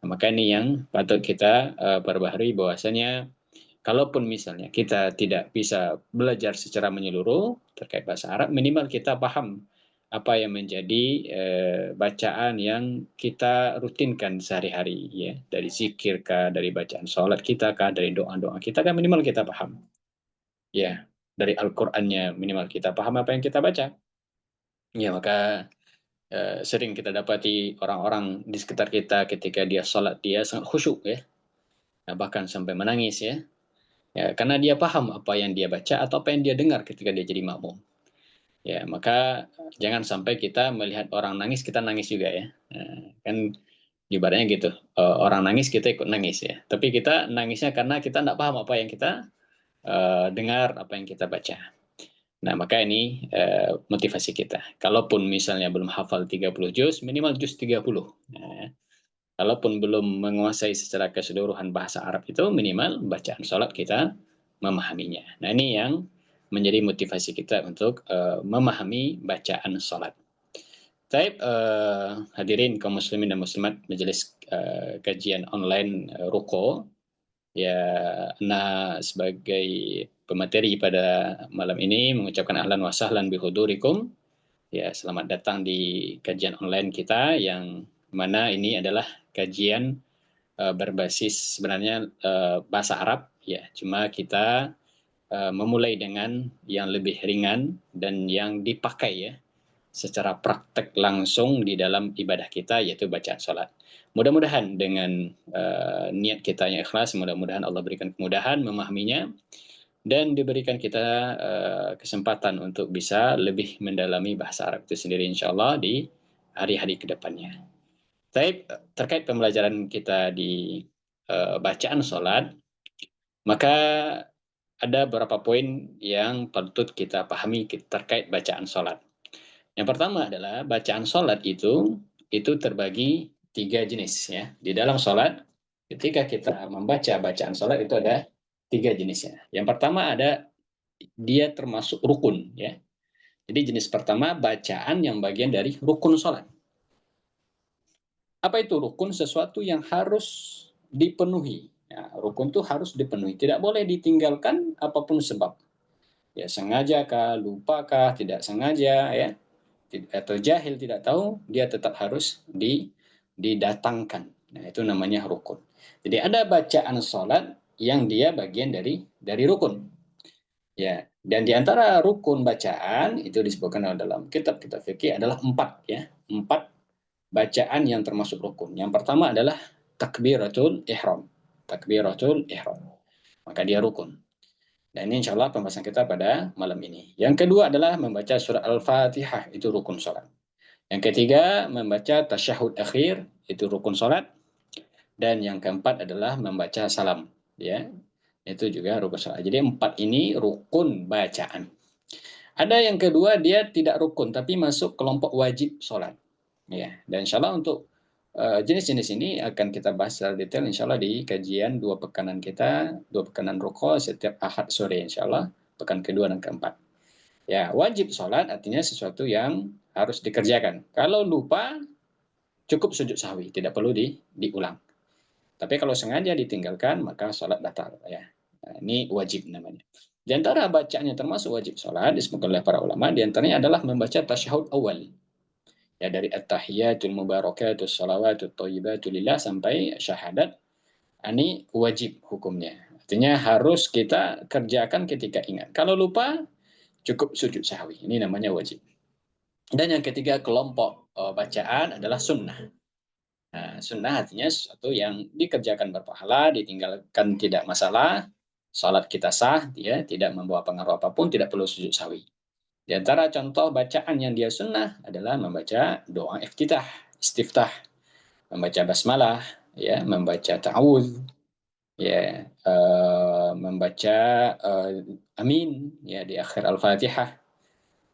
Maka ini yang patut kita perbaharui, bahwasanya kalaupun misalnya kita tidak bisa belajar secara menyeluruh terkait bahasa Arab, minimal kita paham apa yang menjadi bacaan yang kita rutinkan sehari-hari, ya, dari zikir kah, dari bacaan sholat kita kah, dari doa-doa kita kan, minimal kita paham, ya, dari Al-Qur'annya minimal kita paham apa yang kita baca. Ya, maka sering kita dapati orang-orang di sekitar kita ketika dia sholat dia sangat khusyuk, ya. Nah, bahkan sampai menangis, ya. Ya, karena dia paham apa yang dia baca atau apa yang dia dengar ketika dia jadi makmum. Ya, maka jangan sampai kita melihat orang nangis, kita nangis juga, ya. Kan ibaratnya gitu, orang nangis kita ikut nangis, ya. Tapi kita nangisnya karena kita tidak paham apa yang kita dengar, apa yang kita baca. Nah, maka ini motivasi kita. Kalaupun misalnya belum hafal 30 juz, minimal juz 30. Nah, kalaupun belum menguasai secara keseluruhan bahasa Arab itu, minimal bacaan sholat kita memahaminya. Nah, ini yang menjadi motivasi kita untuk memahami bacaan sholat. Taib, hadirin kaum muslimin dan muslimat majelis kajian online Ruko, ya, nah, sebagai pemateri pada malam ini mengucapkan ahlan wa sahlan bihudurikum. Ya, selamat datang di kajian online kita yang mana ini adalah kajian berbasis sebenarnya bahasa Arab, ya. Cuma kita memulai dengan yang lebih ringan dan yang dipakai, ya, secara praktek langsung di dalam ibadah kita, yaitu bacaan sholat. Mudah-mudahan dengan niat kita yang ikhlas, mudah-mudahan Allah berikan kemudahan memahaminya dan diberikan kita kesempatan untuk bisa lebih mendalami bahasa Arab itu sendiri, insya Allah di hari-hari kedepannya. Terkait pembelajaran kita di bacaan sholat, maka ada beberapa poin yang patut kita pahami terkait bacaan sholat. Yang pertama adalah bacaan sholat itu terbagi 3 jenis, ya. Di dalam sholat, ketika kita membaca bacaan sholat itu ada 3 jenisnya. Yang pertama ada dia termasuk rukun, ya. Jadi jenis pertama bacaan yang bagian dari rukun sholat. Apa itu rukun? Sesuatu yang harus dipenuhi. Ya, rukun itu harus dipenuhi, tidak boleh ditinggalkan apapun sebab. Ya, sengaja kah, lupa kah, tidak sengaja, ya, atau jahil tidak tahu, dia tetap harus didatangkan. Nah, itu namanya rukun. Jadi ada bacaan sholat yang dia bagian dari rukun. Ya, dan di antara rukun bacaan itu disebutkan dalam kitab-kitab fikih adalah 4, ya. 4 bacaan yang termasuk rukun. Yang pertama adalah takbiratul ihram. Takbiratul ihram. Maka dia rukun. Dan ini insya Allah pembahasan kita pada malam ini. Yang kedua adalah membaca surah Al-Fatihah, itu rukun sholat. Yang ketiga, membaca tasyahud akhir, itu rukun sholat. Dan yang keempat adalah membaca salam, ya, itu juga rukun sholat. Jadi 4 ini rukun bacaan. Ada yang kedua, dia tidak rukun, tapi masuk kelompok wajib sholat. Ya, dan insya Allah untuk jenis-jenis ini akan kita bahas secara detail insya Allah di kajian 2 pekanan kita, 2 pekanan ruko setiap Ahad sore insya Allah, pekan kedua dan keempat. Ya, wajib sholat artinya sesuatu yang harus dikerjakan. Kalau lupa, cukup sujud sahwi, tidak perlu diulang. Tapi kalau sengaja ditinggalkan, maka sholat batal. Ya. Nah, ini wajib namanya. Di antara bacaannya termasuk wajib sholat, disebutkan oleh para ulama, di antaranya adalah membaca tasyahud awal. Ya, dari at-tahiyatul mubarakatul salawatul thayyibatul lillah sampai syahadat. Ini wajib hukumnya. Artinya harus kita kerjakan ketika ingat. Kalau lupa, cukup sujud sahwi. Ini namanya wajib. Dan yang ketiga kelompok bacaan adalah sunnah. Nah, sunnah artinya sesuatu yang dikerjakan berpahala, ditinggalkan tidak masalah, salat kita sah, ya, tidak membawa pengaruh apapun, tidak perlu sujud sawi. Di antara contoh bacaan yang dia sunnah adalah membaca doa istiftah, membaca basmalah, ya, membaca ta'awudz, ya, membaca amin, ya, di akhir Al-Fatihah.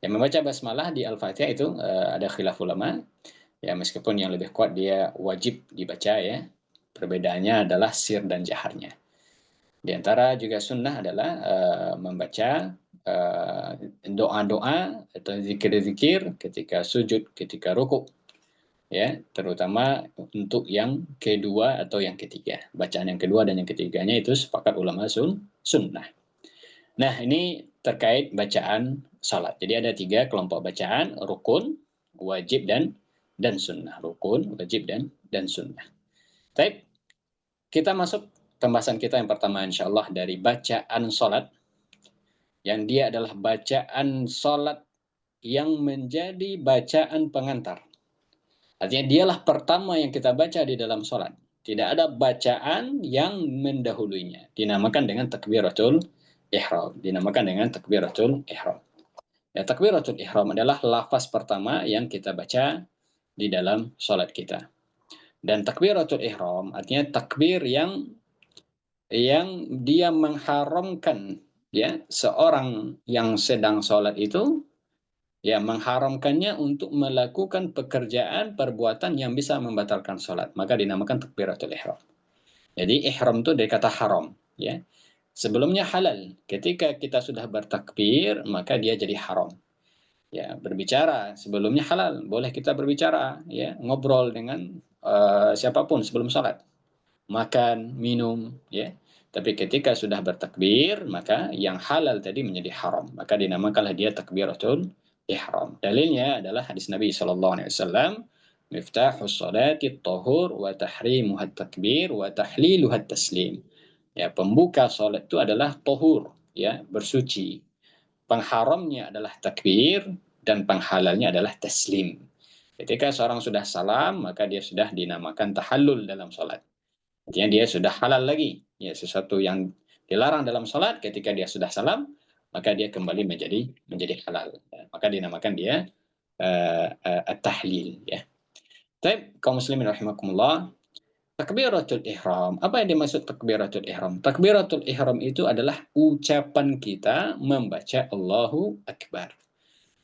Ya, membaca basmalah di Al-Fatihah itu ada khilaf ulama. Ya, meskipun yang lebih kuat dia wajib dibaca, ya. Perbedaannya adalah sir dan jaharnya. Di antara juga sunnah adalah membaca doa-doa atau zikir-zikir ketika sujud, ketika rukuk. ya, terutama untuk yang kedua atau yang ketiga. Bacaan yang kedua dan yang ketiganya itu sepakat ulama sunnah. Nah, ini terkait bacaan salat. Jadi ada 3 kelompok bacaan: rukun, wajib, dan sunnah. Rukun, wajib, dan sunnah. Baik, kita masuk pembahasan kita yang pertama insya Allah dari bacaan salat, yang dia adalah bacaan salat yang menjadi bacaan pengantar. Artinya dialah pertama yang kita baca di dalam sholat. Tidak ada bacaan yang mendahulunya. Dinamakan dengan takbiratul ihram. Dinamakan dengan takbiratul ihram. Ya, takbiratul ihram adalah lafaz pertama yang kita baca di dalam sholat kita. Dan takbiratul ihram artinya takbir yang dia mengharamkan, ya, seorang yang sedang sholat itu, ya, mengharamkannya untuk melakukan pekerjaan perbuatan yang bisa membatalkan sholat, maka dinamakan takbiratul ihram. Jadi ihram itu dari kata haram, ya. Sebelumnya halal. Ketika kita sudah bertakbir, maka dia jadi haram. Ya, berbicara sebelumnya halal, boleh kita berbicara, ya, ngobrol dengan siapapun sebelum sholat, makan, minum, ya. Tapi ketika sudah bertakbir, maka yang halal tadi menjadi haram. Maka dinamakanlah dia takbiratul ihram. Dalilnya adalah hadis Nabi SAW, miftahus salati tahur wa tahrimuha takbir wa tahliluha taslim. Ya, pembuka salat itu adalah tahur, ya, bersuci. Pengharamnya adalah takbir dan penghalalnya adalah taslim. Ketika seorang sudah salam, maka dia sudah dinamakan tahallul dalam salat. Artinya dia sudah halal lagi. Ya, sesuatu yang dilarang dalam salat ketika dia sudah salam, maka dia kembali menjadi halal. Ya, maka dinamakan dia at-tahlil, ya. Baik, kaum muslimin rahimakumullah. Takbiratul ihram. Apa yang dimaksud takbiratul ihram? Takbiratul ihram itu adalah ucapan kita membaca Allahu Akbar.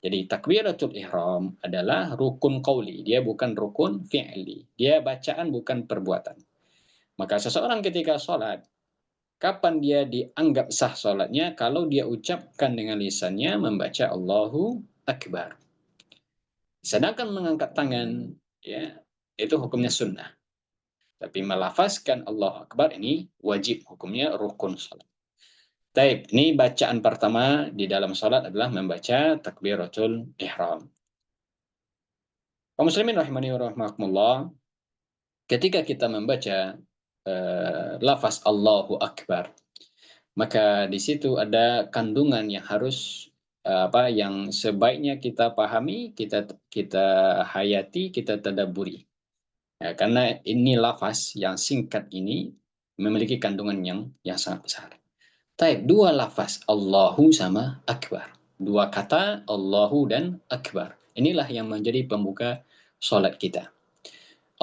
Jadi takbiratul ihram adalah rukun qauli, dia bukan rukun fi'li. Dia bacaan bukan perbuatan. Maka seseorang ketika sholat, kapan dia dianggap sah sholatnya? Kalau dia ucapkan dengan lisannya membaca Allahu Akbar. Sedangkan mengangkat tangan, ya, itu hukumnya sunnah. Tapi melafazkan Allahu Akbar ini wajib, hukumnya rukun sholat. Taib, ini bacaan pertama di dalam sholat adalah membaca takbiratul ihram. Kaum muslimin rahimani wa rahmakumullah, ketika kita membaca lafaz Allahu Akbar, maka di situ ada kandungan yang harus yang sebaiknya kita pahami, kita hayati, kita tadabburi. Ya, karena ini lafaz yang singkat ini memiliki kandungan yang sangat besar. Taib, dua lafaz Allahu sama Akbar. Dua kata Allahu dan Akbar. Inilah yang menjadi pembuka salat kita.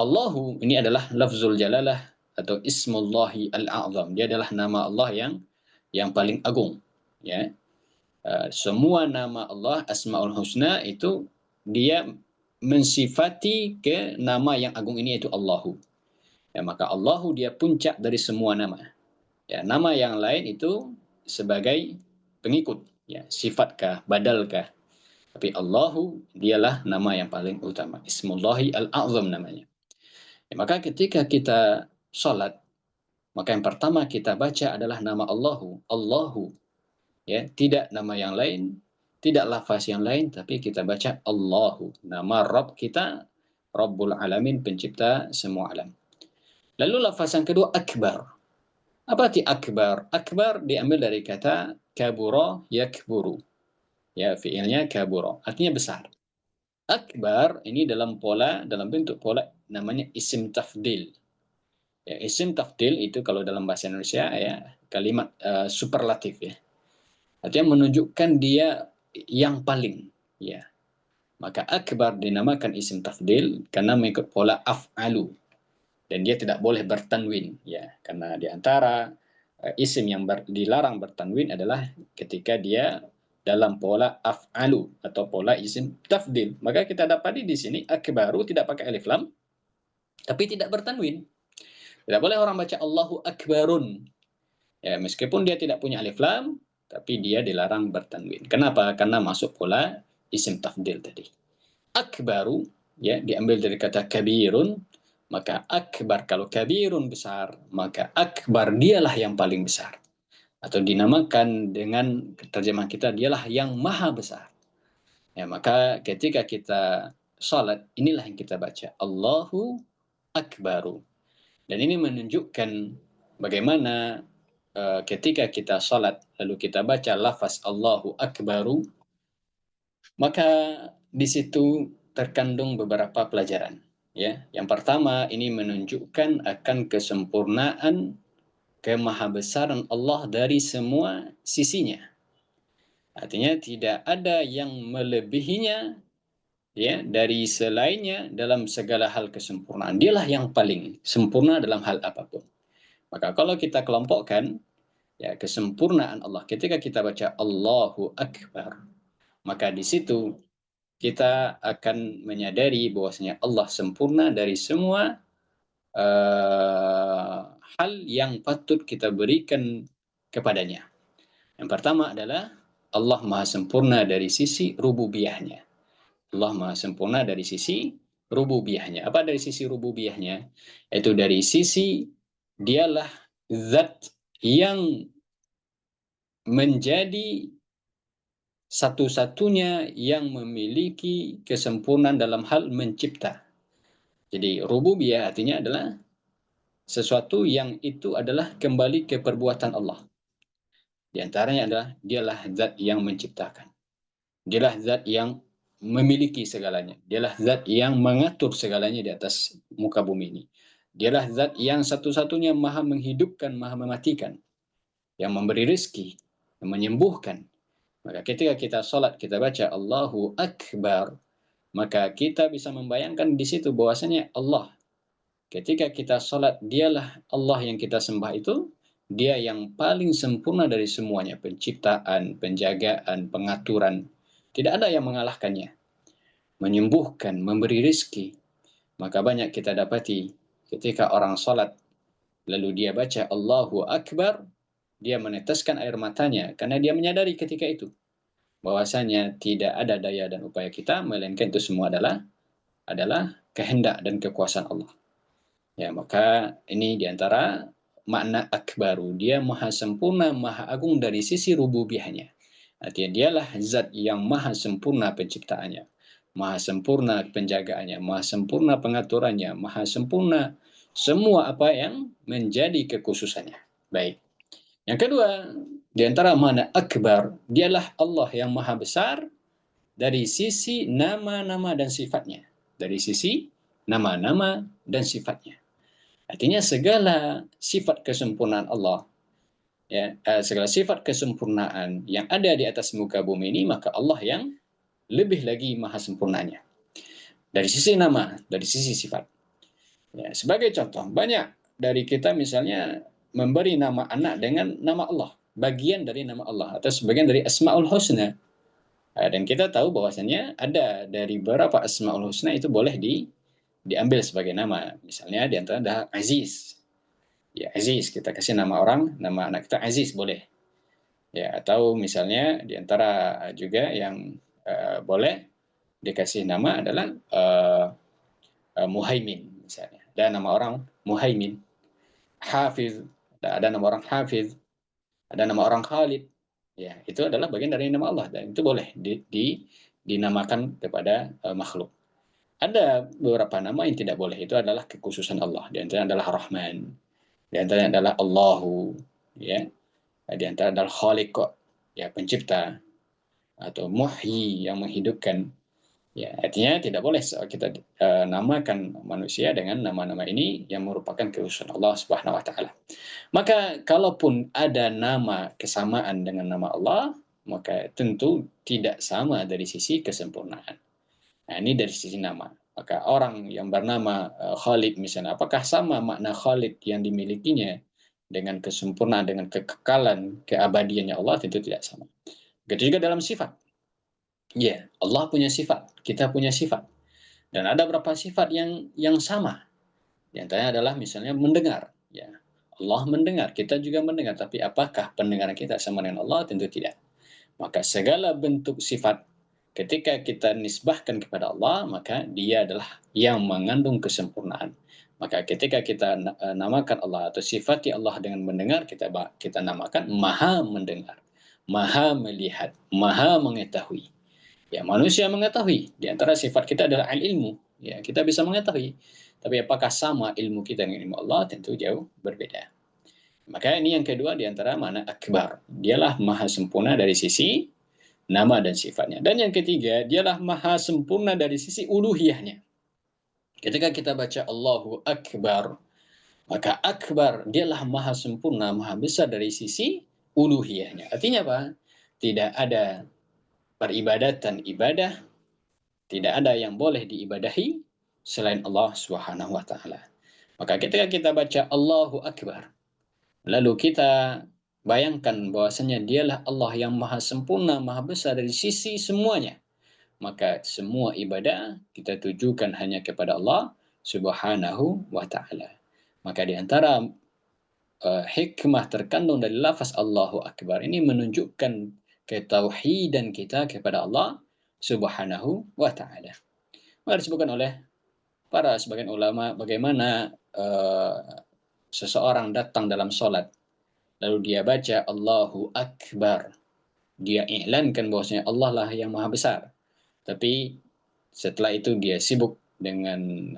Allahu ini adalah lafzul jalalah atau ismullahi al-a'zam. Dia adalah nama Allah yang paling agung, ya. Semua nama Allah Asmaul Husna itu dia mensifati ke nama yang agung ini, yaitu Allahu. Ya, maka Allahu dia puncak dari semua nama. Ya, nama yang lain itu sebagai pengikut, ya, sifatkah, badalkah. Tapi Allahu dialah nama yang paling utama. Ismullahi al-a'zam namanya. Ya, maka ketika kita sholat, maka yang pertama kita baca adalah nama Allahu. Allahu. Ya, tidak nama yang lain, tidak lafaz yang lain, tapi kita baca Allahu. Nama Rabb kita, Rabbul Alamin, pencipta semua alam. Lalu lafaz yang kedua, Akbar. Apa arti akbar? Akbar diambil dari kata kabura yakburu. Ya, fiilnya kabura. Artinya besar. Akbar ini dalam bentuk pola namanya isim tafdil. Ya, isim tafdil itu kalau dalam bahasa Indonesia, ya, kalimat superlatif, ya. Artinya menunjukkan dia yang paling, ya. Maka akbar dinamakan isim tafdil karena mengikut pola af'alu. Dan dia tidak boleh bertanwin, ya, karena di antara isim yang dilarang bertanwin adalah ketika dia dalam pola af'alu atau pola isim tafdil. Maka kita dapati di sini akbaru tidak pakai alif lam, tapi tidak bertanwin. Tidak boleh orang baca Allahu Akbarun. Ya, meskipun dia tidak punya alif lam, tapi dia dilarang bertanwin. Kenapa? Karena masuk pola isim tafdil tadi. Akbaru ya diambil dari kata kabirun, maka akbar, kalau kabirun besar, maka akbar dialah yang paling besar. Atau dinamakan dengan terjemahan kita, dialah yang maha besar. Ya, maka ketika kita salat, inilah yang kita baca, Allahu Akbaru. Dan ini menunjukkan bagaimana ketika kita salat lalu kita baca lafaz Allahu Akbaru, maka di situ terkandung beberapa pelajaran. Ya, yang pertama ini menunjukkan akan kesempurnaan kemahabesaran Allah dari semua sisinya. Artinya tidak ada yang melebihinya, ya, dari selainnya dalam segala hal kesempurnaan. Dialah yang paling sempurna dalam hal apapun. Maka kalau kita kelompokkan, ya, kesempurnaan Allah ketika kita baca Allahu Akbar, maka di situ kita akan menyadari bahwasanya Allah sempurna dari semua hal yang patut kita berikan kepadanya. Yang pertama adalah Allah Maha Sempurna dari sisi rububiyahnya. Allah Maha Sempurna dari sisi rububiyahnya. Apa dari sisi rububiyahnya? Itu dari sisi dialah zat yang menjadi satu-satunya yang memiliki kesempurnaan dalam hal mencipta. Jadi rububiyah artinya adalah sesuatu yang itu adalah kembali ke perbuatan Allah. Di antaranya adalah dialah zat yang menciptakan. Dialah zat yang memiliki segalanya. Dialah zat yang mengatur segalanya di atas muka bumi ini. Dialah zat yang satu-satunya maha menghidupkan, maha mematikan. Yang memberi rezeki, yang menyembuhkan. Maka ketika kita sholat, kita baca Allahu Akbar, maka kita bisa membayangkan di situ bahwasanya Allah. Ketika kita sholat, dialah Allah yang kita sembah itu, dia yang paling sempurna dari semuanya. Penciptaan, penjagaan, pengaturan. Tidak ada yang mengalahkannya. Menyembuhkan, memberi rezeki. Maka banyak kita dapati ketika orang sholat, lalu dia baca Allahu Akbar, dia meneteskan air matanya karena dia menyadari ketika itu bahwasanya tidak ada daya dan upaya kita, melainkan itu semua adalah kehendak dan kekuasaan Allah. Ya, maka ini diantara makna akbaru. Dia maha sempurna, maha agung dari sisi rububiyahnya. Artinya dialah zat yang maha sempurna penciptaannya, maha sempurna penjagaannya, maha sempurna pengaturannya, maha sempurna semua apa yang menjadi kekhususannya. Baik. Yang kedua, di antara makna akbar, dialah Allah yang maha besar dari sisi nama-nama dan sifatnya. Dari sisi nama-nama dan sifatnya. Artinya segala sifat kesempurnaan Allah, ya, segala sifat kesempurnaan yang ada di atas muka bumi ini, maka Allah yang lebih lagi maha sempurnanya. Dari sisi nama, dari sisi sifat. Ya, sebagai contoh, banyak dari kita misalnya memberi nama anak dengan nama Allah, bagian dari nama Allah, atau sebagian dari Asmaul Husna. Dan kita tahu bahwasanya ada dari beberapa Asmaul Husna itu boleh diambil sebagai nama. Misalnya di antara ada Aziz. Ya, Aziz, kita kasih nama orang, nama anak kita Aziz boleh. Ya, atau misalnya di antara juga yang boleh dikasih nama adalah Muhaimin misalnya. Ada nama orang Muhaimin, Hafiz, ada nama orang Hafiz, ada nama orang Khalid. Ya, itu adalah bagian dari nama Allah dan itu boleh dinamakan kepada makhluk. Ada beberapa nama yang tidak boleh, itu adalah kekhususan Allah. Di antaranya adalah Rahman, di antaranya adalah Allahu, ya. Di antara adalah Khaliq, ya, pencipta, atau Muhyi yang menghidupkan. Ya, artinya tidak boleh kita namakan manusia dengan nama-nama ini yang merupakan kekhususan Allah Subhanahu wa taala. Maka kalaupun ada nama kesamaan dengan nama Allah, maka tentu tidak sama dari sisi kesempurnaan. Nah, ini dari sisi nama. Maka orang yang bernama Khalid misalnya, apakah sama makna Khalid yang dimilikinya dengan kesempurnaan, dengan kekekalan, keabadiannya Allah? Tentu tidak sama. Begitu juga dalam sifat. Ya, Allah punya sifat, kita punya sifat. Dan ada beberapa sifat yang sama. Di antaranya adalah misalnya mendengar. Ya, Allah mendengar, kita juga mendengar. Tapi apakah pendengaran kita sama dengan Allah? Tentu tidak. Maka segala bentuk sifat ketika kita nisbahkan kepada Allah, maka dia adalah yang mengandung kesempurnaan. Maka ketika kita namakan Allah atau sifati Allah dengan mendengar, kita namakan Maha mendengar, Maha melihat, Maha mengetahui. Ya, manusia mengetahui. Di antara sifat kita adalah al-ilmu. Ya, kita bisa mengetahui. Tapi apakah sama ilmu kita dengan ilmu Allah? Tentu jauh berbeda. Maka ini yang kedua di antara makna akbar. Dialah maha sempurna dari sisi nama dan sifatnya. Dan yang ketiga, dialah maha sempurna dari sisi uluhiyahnya. Ketika kita baca Allahu Akbar, maka akbar dialah maha sempurna, maha besar dari sisi uluhiyahnya. Artinya apa? Tidak ada peribadatan ibadah, tidak ada yang boleh diibadahi selain Allah Subhanahu wa taala. Maka ketika kita baca Allahu Akbar, lalu kita bayangkan bahwasanya dialah Allah yang maha sempurna, maha besar dari sisi semuanya. Maka semua ibadah kita tujukan hanya kepada Allah Subhanahu wa taala. Maka di antara hikmah terkandung dari lafaz Allahu Akbar ini menunjukkan ketauhidan kita kepada Allah Subhanahu wa taala. Maka disebutkan oleh para sebagian ulama bagaimana seseorang datang dalam solat, lalu dia baca Allahu Akbar. Dia iklankan bahwasanya Allah lah yang maha besar. Tapi setelah itu dia sibuk dengan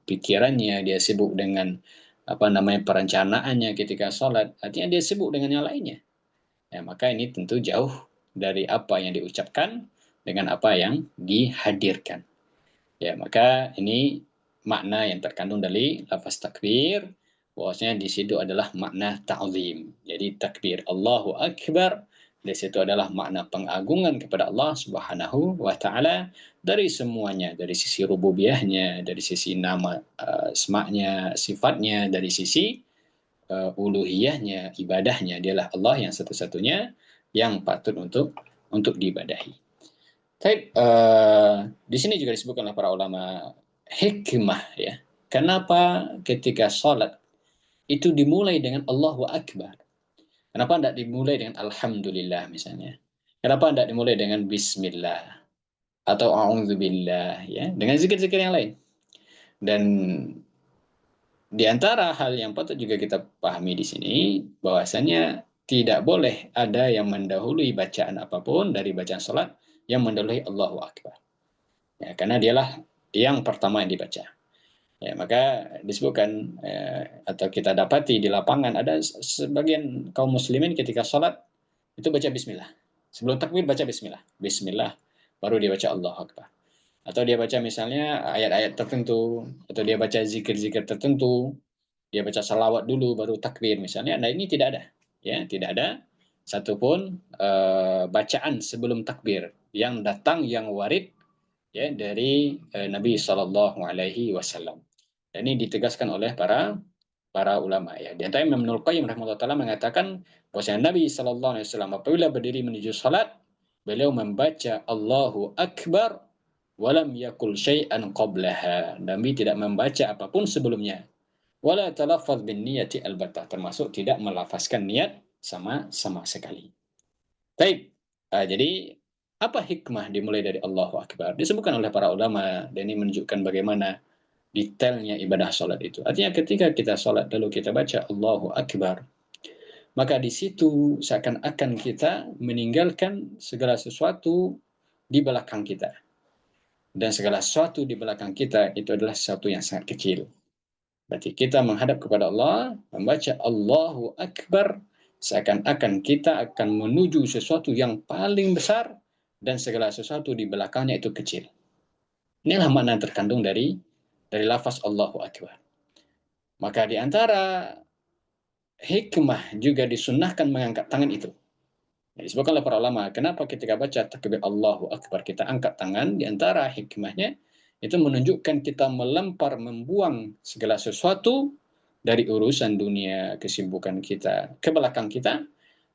pikirannya, dia sibuk dengan perencanaannya ketika sholat. Artinya dia sibuk dengan yang lainnya. Ya, maka ini tentu jauh dari apa yang diucapkan dengan apa yang dihadirkan. Ya, maka ini makna yang terkandung dari lafaz takbir, bahwasanya di situ adalah makna ta'zim. Jadi takbir Allahu Akbar di situ adalah makna pengagungan kepada Allah Subhanahu wa taala dari semuanya, dari sisi rububiyahnya, dari sisi nama asma-nya, sifatnya, dari sisi uluhiyahnya, ibadahnya. Dialah Allah yang satu-satunya yang patut untuk diibadahi. Tapi di sini juga disebutkan oleh para ulama hikmah ya. Kenapa ketika sholat itu dimulai dengan Allahu Akbar? Kenapa tidak dimulai dengan Alhamdulillah misalnya? Kenapa tidak dimulai dengan Bismillah atau A'udzubillah ya? Dengan zikir-zikir yang lain. Dan di antara hal yang patut juga kita pahami di sini bahwasanya tidak boleh ada yang mendahului bacaan apapun dari bacaan sholat yang mendahului Allahu Akbar. Ya, karena dialah yang pertama yang dibaca. Ya, maka disebutkan atau kita dapati di lapangan ada sebagian kaum muslimin ketika sholat itu baca Bismillah. Sebelum takbir baca Bismillah. Bismillah, baru dia baca Allahu Akbar. Atau dia baca misalnya ayat-ayat tertentu, atau dia baca zikir-zikir tertentu, dia baca salawat dulu baru takbir misalnya. Nah ini tidak ada, ya tidak ada satupun bacaan sebelum takbir yang datang yang warid ya dari Nabi Shallallahu Alaihi Wasallam. Dan ini ditegaskan oleh para ulama ya. Di antara Imam Ibnu Qayyim rahimahullah taala mengatakan bahwa Nabi Shallallahu Alaihi Wasallam apabila berdiri menuju salat, beliau membaca Allahu Akbar walam yakul syai'an qablaha. Nabi tidak membaca apapun sebelumnya. Wala talaffaz bin niyati albattah, termasuk tidak melafazkan niat sama sekali. Baik. Jadi apa hikmah dimulai dari Allahu Akbar? Disebutkan oleh para ulama dan ini menunjukkan bagaimana detailnya ibadah sholat itu. Artinya ketika kita sholat lalu kita baca Allahu Akbar, maka di situ seakan-akan kita meninggalkan segala sesuatu di belakang kita. Dan segala sesuatu di belakang kita itu adalah sesuatu yang sangat kecil. Berarti kita menghadap kepada Allah, membaca Allahu Akbar, seakan-akan kita akan menuju sesuatu yang paling besar dan segala sesuatu di belakangnya itu kecil. Inilah makna terkandung dari lafaz Allahu Akbar. Maka di antara hikmah juga disunnahkan mengangkat tangan itu. Disebutkan oleh para ulama, kenapa ketika baca takbir Allahu Akbar kita angkat tangan, di antara hikmahnya itu menunjukkan kita melempar, membuang segala sesuatu dari urusan dunia, kesibukan kita ke belakang kita,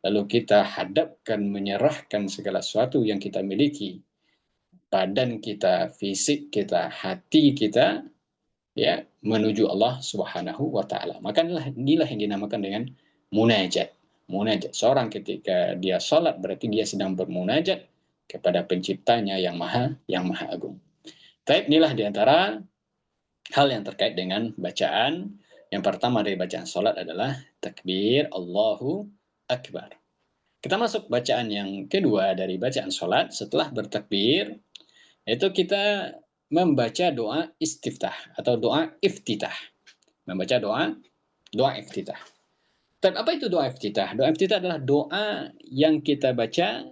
lalu kita hadapkan, menyerahkan segala sesuatu yang kita miliki, badan kita, fisik kita, hati kita, ya, menuju Allah Subhanahu wa taala. Maka inilah yang dinamakan dengan munajat. Munajat. Seorang ketika dia salat berarti dia sedang bermunajat kepada penciptanya yang maha agung. Baik, inilah diantara hal yang terkait dengan bacaan. Yang pertama dari bacaan sholat adalah takbir Allahu Akbar. Kita masuk bacaan yang kedua dari bacaan sholat. Setelah bertakbir, itu kita membaca doa istiftah atau doa iftitah. Membaca doa iftitah. Dan apa itu doa iftitah? Doa iftitah adalah doa yang kita baca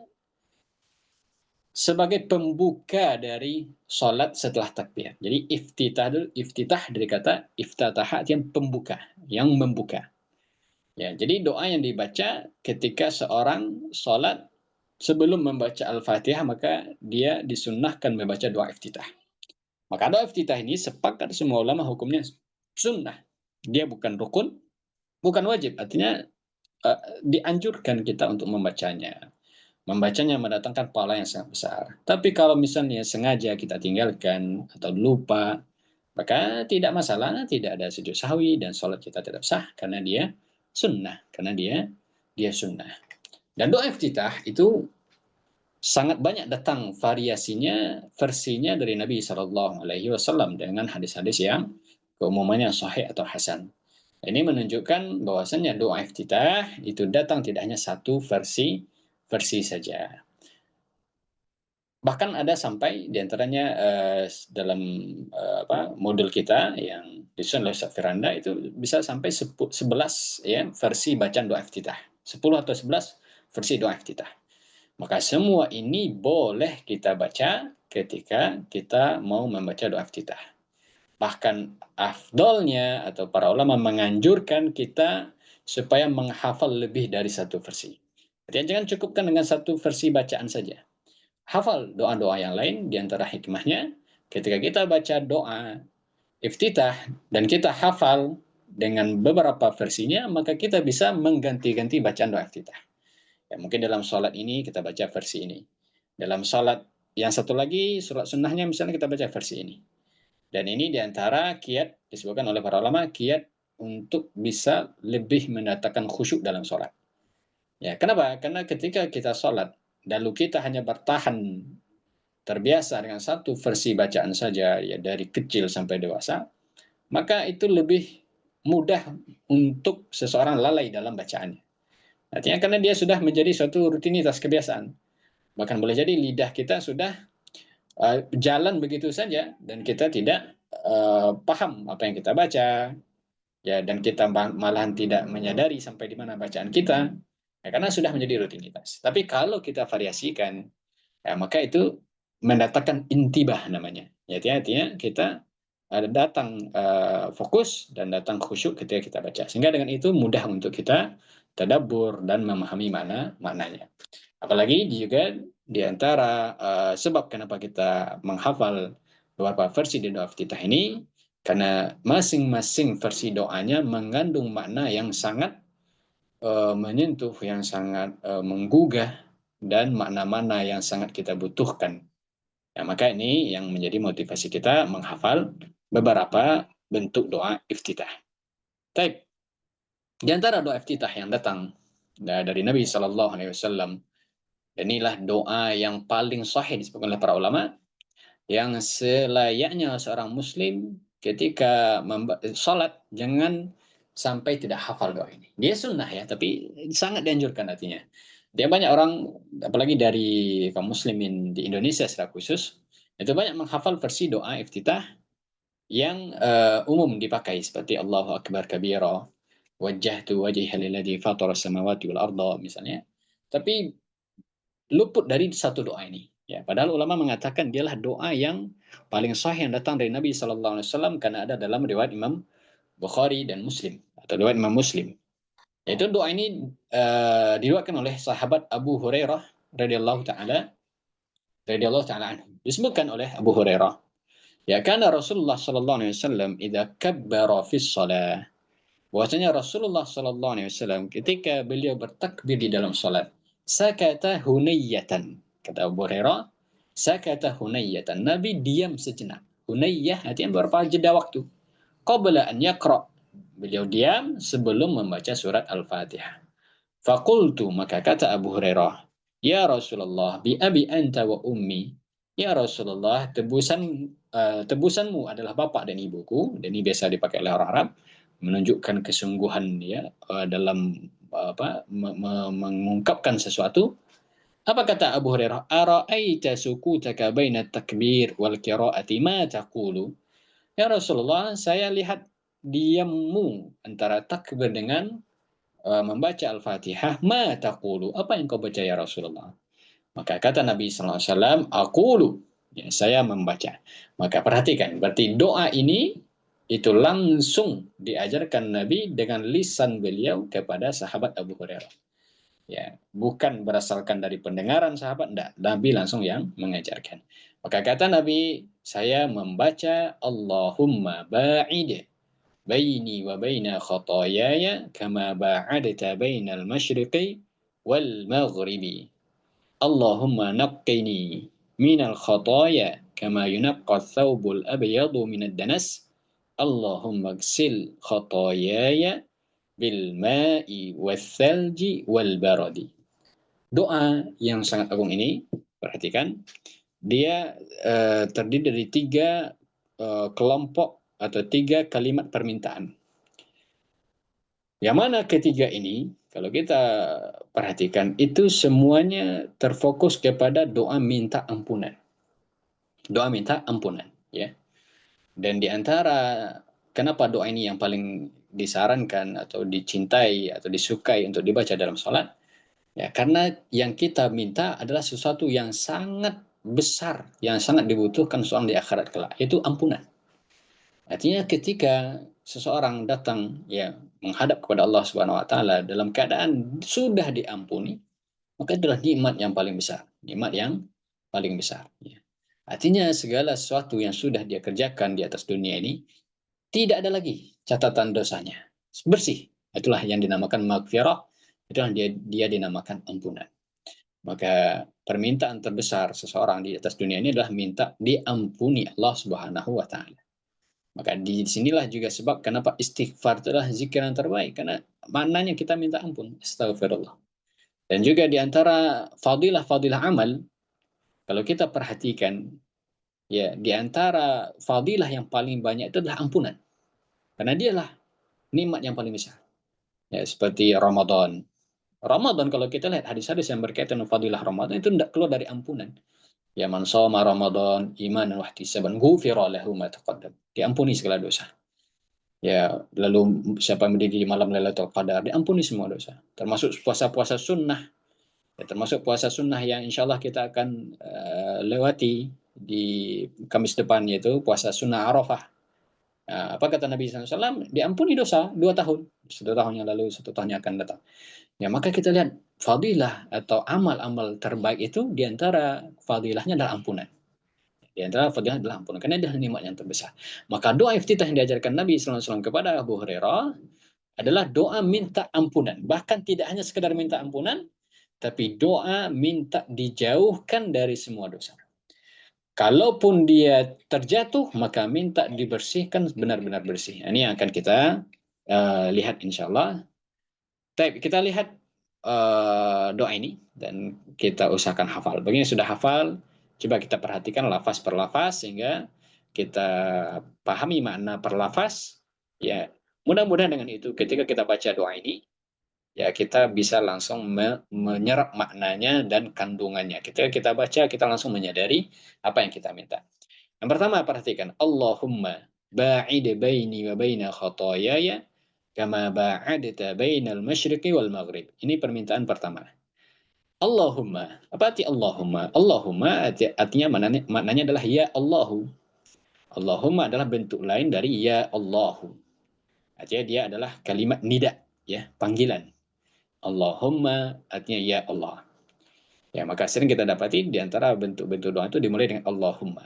sebagai pembuka dari sholat setelah takbir. Jadi iftitah dari kata iftataha yang pembuka, yang membuka. Ya, jadi doa yang dibaca ketika seorang sholat sebelum membaca Al-Fatihah, maka dia disunnahkan membaca doa iftitah. Maka doa iftitah ini sepakat semua ulama hukumnya sunnah. Dia bukan rukun, bukan wajib. Artinya dianjurkan kita untuk membacanya. Membacanya mendatangkan pahala yang sangat besar. Tapi kalau misalnya sengaja kita tinggalkan atau lupa, maka tidak masalah, tidak ada sujud sahwi dan sholat kita tetap sah karena dia sunnah, karena dia sunnah. Dan doa iftitah itu sangat banyak datang variasinya, versinya dari Nabi Shallallahu Alaihi Wasallam dengan hadis-hadis yang keumumannya sahih atau hasan. Ini menunjukkan bahwasannya doa iftitah itu datang tidak hanya satu versi saja. Bahkan ada sampai diantaranya dalam modul kita yang disusun oleh Ustaz Firanda itu bisa sampai 11 ya versi bacaan doa iftitah. 10 atau 11 versi doa iftitah. Maka semua ini boleh kita baca ketika kita mau membaca doa iftitah. Bahkan afdolnya atau para ulama menganjurkan kita supaya menghafal lebih dari satu versi. Jadi jangan cukupkan dengan satu versi bacaan saja. Hafal doa-doa yang lain, di antara hikmahnya ketika kita baca doa iftitah dan kita hafal dengan beberapa versinya, maka kita bisa mengganti-ganti bacaan doa iftitah. Ya, mungkin dalam sholat ini kita baca versi ini. Dalam sholat yang satu lagi, sholat sunnahnya misalnya kita baca versi ini. Dan ini diantara kiat, disebutkan oleh para ulama, kiat untuk bisa lebih mendatangkan khusyuk dalam sholat. Ya, kenapa? Karena ketika kita sholat, lalu kita hanya bertahan terbiasa dengan satu versi bacaan saja ya dari kecil sampai dewasa, maka itu lebih mudah untuk seseorang lalai dalam bacaannya. Artinya karena dia sudah menjadi suatu rutinitas kebiasaan. Bahkan boleh jadi lidah kita sudah jalan begitu saja dan kita tidak paham apa yang kita baca ya dan kita malahan tidak menyadari sampai di mana bacaan kita ya, karena sudah menjadi rutinitas. Tapi kalau kita variasikan ya, maka itu mendatangkan intibah namanya. Ya, artinya kita datang fokus dan datang khusyuk ketika kita baca. Sehingga dengan itu mudah untuk kita tadabbur dan memahami maknanya. Apalagi juga di antara sebab kenapa kita menghafal beberapa versi di doa iftitah ini karena masing-masing versi doanya mengandung makna yang sangat menyentuh, yang sangat menggugah dan makna-makna yang sangat kita butuhkan. Ya, maka ini yang menjadi motivasi kita menghafal beberapa bentuk doa iftitah. Baik, di antara doa iftitah yang datang dari Nabi Shallallahu Alaihi Wasallam, dan inilah doa yang paling sahih disebutkan oleh para ulama, yang selayaknya seorang Muslim ketika sholat jangan sampai tidak hafal doa ini. Dia sunnah ya, tapi sangat dianjurkan artinya. Dia banyak orang, apalagi dari kaum muslimin di Indonesia secara khusus, itu banyak menghafal versi doa iftitah yang umum dipakai seperti Allahu Akbar kabira, wajjahtu wajhiya lilladzi fatara samawati wal arda misalnya. Tapi luput dari satu doa ini. Ya, padahal ulama mengatakan dialah doa yang paling sahih yang datang dari Nabi Shallallahu Alaihi Wasallam karena ada dalam riwayat Imam Bukhari dan Muslim atau riwayat Imam Muslim. Yaitu doa ini diriwayatkan oleh sahabat Abu Hurairah radhiyallahu taala anhu. Disebutkan oleh Abu Hurairah, ya karena Rasulullah Shallallahu Alaihi Wasallam idza kabbara fi shalah. Bahwasanya Rasulullah Shallallahu Alaihi Wasallam ketika beliau bertakbir di dalam salat, sakata hunayyatan. Kata Abu Hurairah, sakata hunayyatan. Nabi diam sejenak. Hunayyah artinya beberapa jeda waktu. Qabla an yaqra. Beliau diam sebelum membaca surat Al-Fatihah. Fakultu, maka kata Abu Hurairah, Ya Rasulullah, bi abi anta wa ummi. Ya Rasulullah, tebusanmu adalah bapak dan ibuku. Dan ini biasa dipakai oleh orang Arab, menunjukkan kesungguhan ya dalam mengungkapkan sesuatu. Apa kata Abu Hurairah? Ara'aita sukutaka baina takbir wal qira'ati ma taqulu? Ya Rasulullah, saya lihat diammu antara takbir dengan membaca Al-Fatihah. Ma taqulu? Apa yang kau baca ya Rasulullah? Maka kata Nabi sallallahu alaihi wasallam, aqulu, ya, saya membaca. Maka perhatikan, berarti doa ini itu langsung diajarkan Nabi dengan lisan beliau kepada sahabat Abu Hurairah. Ya, bukan berasalkan dari pendengaran sahabat, enggak. Nabi langsung yang mengajarkan. Maka kata Nabi, saya membaca Allahumma ba'id baini wa baina khataayaya kama ba'adta bainal masyriqi wal maghribi. Allahumma naqqini minal khataaya kama yunaqqa thawbul abyadu minad danas. Allahumma gsil khataayaya bil ma'i wath-thalji wal baradi. Doa yang sangat agung ini, perhatikan, dia terdiri dari tiga kelompok atau tiga kalimat permintaan. Yang mana ketiga ini, kalau kita perhatikan, itu semuanya terfokus kepada doa minta ampunan. Doa minta ampunan, ya. Dan di antara kenapa doa ini yang paling disarankan atau dicintai atau disukai untuk dibaca dalam sholat, ya karena yang kita minta adalah sesuatu yang sangat besar, yang sangat dibutuhkan seorang di akhirat kelak, yaitu ampunan. Artinya ketika seseorang datang ya menghadap kepada Allah Subhanahu wa taala dalam keadaan sudah diampuni, maka adalah nikmat yang paling besar, nikmat yang paling besar ya. Artinya segala sesuatu yang sudah dia kerjakan di atas dunia ini tidak ada lagi catatan dosanya. Bersih. Itulah yang dinamakan maghfirah, itulah dia dinamakan ampunan. Maka permintaan terbesar seseorang di atas dunia ini adalah minta diampuni Allah Subhanahu wa taala. Maka di sinilah juga sebab kenapa istighfar itu adalah zikir yang terbaik. Karena maknanya kita minta ampun. Astagfirullah. Dan juga di antara fadilah-fadilah amal, kalau kita perhatikan, ya di antara fadilah yang paling banyak itu adalah ampunan. Karena dialah nikmat yang paling besar. Ya, seperti Ramadan. Ramadan kalau kita lihat hadis-hadis yang berkaitan dengan fadilah Ramadan itu tidak keluar dari ampunan. Ya man shoma Ramadan imanan wa ihtisaban ghufira lahu ma taqaddam. Diampuni segala dosa. Ya, lalu siapa yang berdiri di malam Lailatul Qadar diampuni semua dosa. Termasuk puasa-puasa sunnah. Ya, termasuk puasa sunnah yang insya Allah kita akan lewati di Kamis depan, yaitu puasa sunnah Arafah. Apa kata Nabi SAW? Diampuni dosa 2 tahun. 1 tahun yang lalu, 1 tahun yang akan datang. Ya, maka kita lihat fadilah atau amal-amal terbaik itu diantara fadilahnya adalah ampunan. Di antara fadilah adalah ampunan, karena adalah nikmat yang terbesar. Maka doa iftitah yang diajarkan Nabi SAW kepada Abu Hurairah adalah doa minta ampunan. Bahkan tidak hanya sekedar minta ampunan, tapi doa minta dijauhkan dari semua dosa. Kalaupun dia terjatuh, maka minta dibersihkan benar-benar bersih. Ini yang akan kita lihat insya Allah. Kita lihat doa ini dan kita usahakan hafal. Begini sudah hafal, coba kita perhatikan lafaz per lafaz sehingga kita pahami makna per lafaz. Ya, mudah-mudahan dengan itu ketika kita baca doa ini, ya kita bisa langsung menyerap maknanya dan kandungannya. Ketika kita baca, kita langsung menyadari apa yang kita minta. Yang pertama perhatikan, Allahumma ba'id baini wa baina khataayaya kama ba'adta bainal masyriqi wal maghrib. Ini permintaan pertama. Allahumma, apa arti Allahumma? Allahumma artinya maknanya adalah ya Allahu. Allahumma adalah bentuk lain dari ya Allahu. Artinya dia adalah kalimat nida, ya, panggilan. Allahumma artinya ya Allah. Ya, maka sering kita dapati di antara bentuk-bentuk doa itu dimulai dengan Allahumma.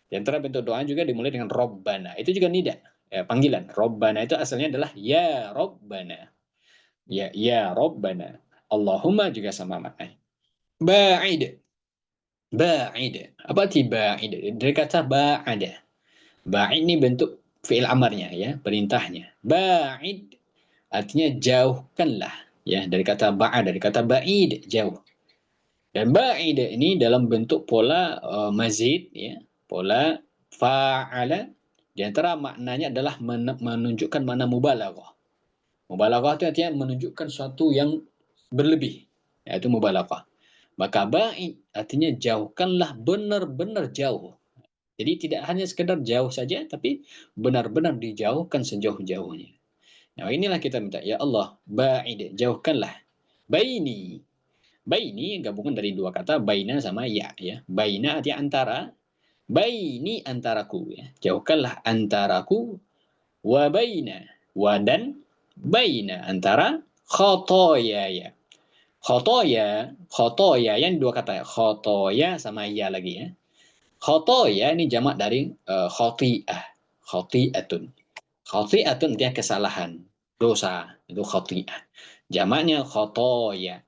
Di antara bentuk doa juga dimulai dengan Rabbana. Itu juga nida, ya, panggilan. Rabbana itu asalnya adalah ya Rabbana. Ya Rabbana. Allahumma juga sama maknanya. Ba'id. Ba'id. Apa arti ba'id? Dari kata ba'ada. Ba'id ini bentuk fi'il amarnya, ya, perintahnya. Ba'id artinya jauhkanlah, ya, dari kata ba'ad, dari kata ba'id, jauh. Dan ba'ida ini dalam bentuk pola mazid, ya, pola fa'ala. Di antara maknanya adalah menunjukkan makna mubalaghah. Mubalaghah itu artinya menunjukkan sesuatu yang berlebih, yaitu mubalaghah. Maka ba'id artinya jauhkanlah benar-benar jauh. Jadi tidak hanya sekedar jauh saja, tapi benar-benar dijauhkan sejauh-jauhnya. Nah, inilah kita minta, ya Allah, ba'id, jauhkanlah. Baini. Baini gabungan dari dua kata, baina sama ya. Ya. Baina artinya antara. Baini antaraku. Ya. Jauhkanlah antaraku. Wa baina. Wa dan baina antara khotoya ya. Khotoya. Khotoya yang dua kata. Khotoya sama ya lagi ya. Khotoya ini jamak dari khoti'ah. Khoti'atun. Khoti'atun artinya kesalahan. Dosa. Itu khoti'ah. Jamaknya khotoya.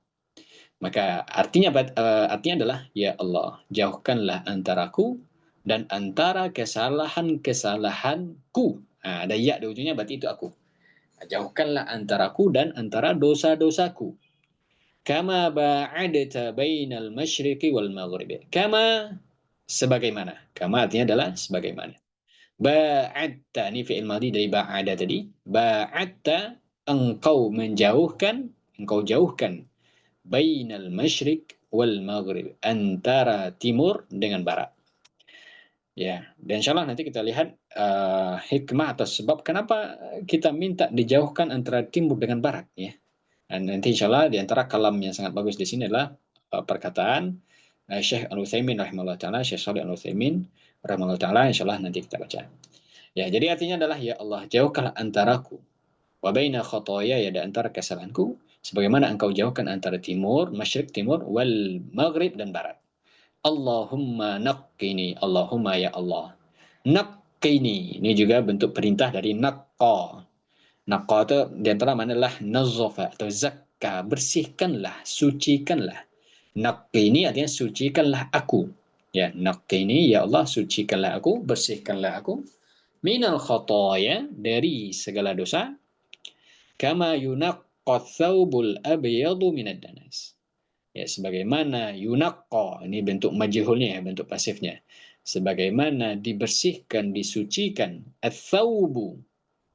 Maka artinya adalah ya Allah, jauhkanlah antaraku dan antara kesalahan-kesalahanku. Nah, ada ya di ujungnya berarti itu aku. Jauhkanlah antaraku dan antara dosa-dosaku. Kama ba'adta bainal masyriqi wal maghribi. Kama sebagaimana. Kama artinya adalah sebagaimana. Ba'adta ini fi'il madhi dari ba'ada tadi. Ba'adta engkau menjauhkan, engkau jauhkan bainal masyriq wal maghrib, antara timur dengan barat. Ya, dan insya Allah nanti kita lihat hikmah atau sebab kenapa kita minta dijauhkan antara timur dengan barat, ya. Dan nanti insya Allah di antara kalam yang sangat bagus di sini adalah perkataan Syekh Al-Utsaimin rahimahullah taala, Syekh Shalih Al-Utsaimin rahimahullah taala, insya Allah nanti kita baca. Ya, jadi artinya adalah ya Allah, jauhkanlah antaraku wa baina khotoya, ya, dan antara kesalahanku, sebagaimana engkau jauhkan antara timur, masyrik timur, wal maghrib dan barat. Allahumma naqqini, Allahumma ya Allah. Naqqini, ini juga bentuk perintah dari naqqa. Naqqa itu diantara mana adalah nazzafa atau zakka, bersihkanlah, sucikanlah. Naqqini artinya sucikanlah aku. Ya, naqqini ya Allah, sucikanlah aku, bersihkanlah aku. Minal khotoya, dari segala dosa, kama yunaqqat thawbul abyadu minad danas. Ya, sebagaimana yunaqqa, ini bentuk majhulnya ya, bentuk pasifnya. Sebagaimana dibersihkan, disucikan ats-thawbu.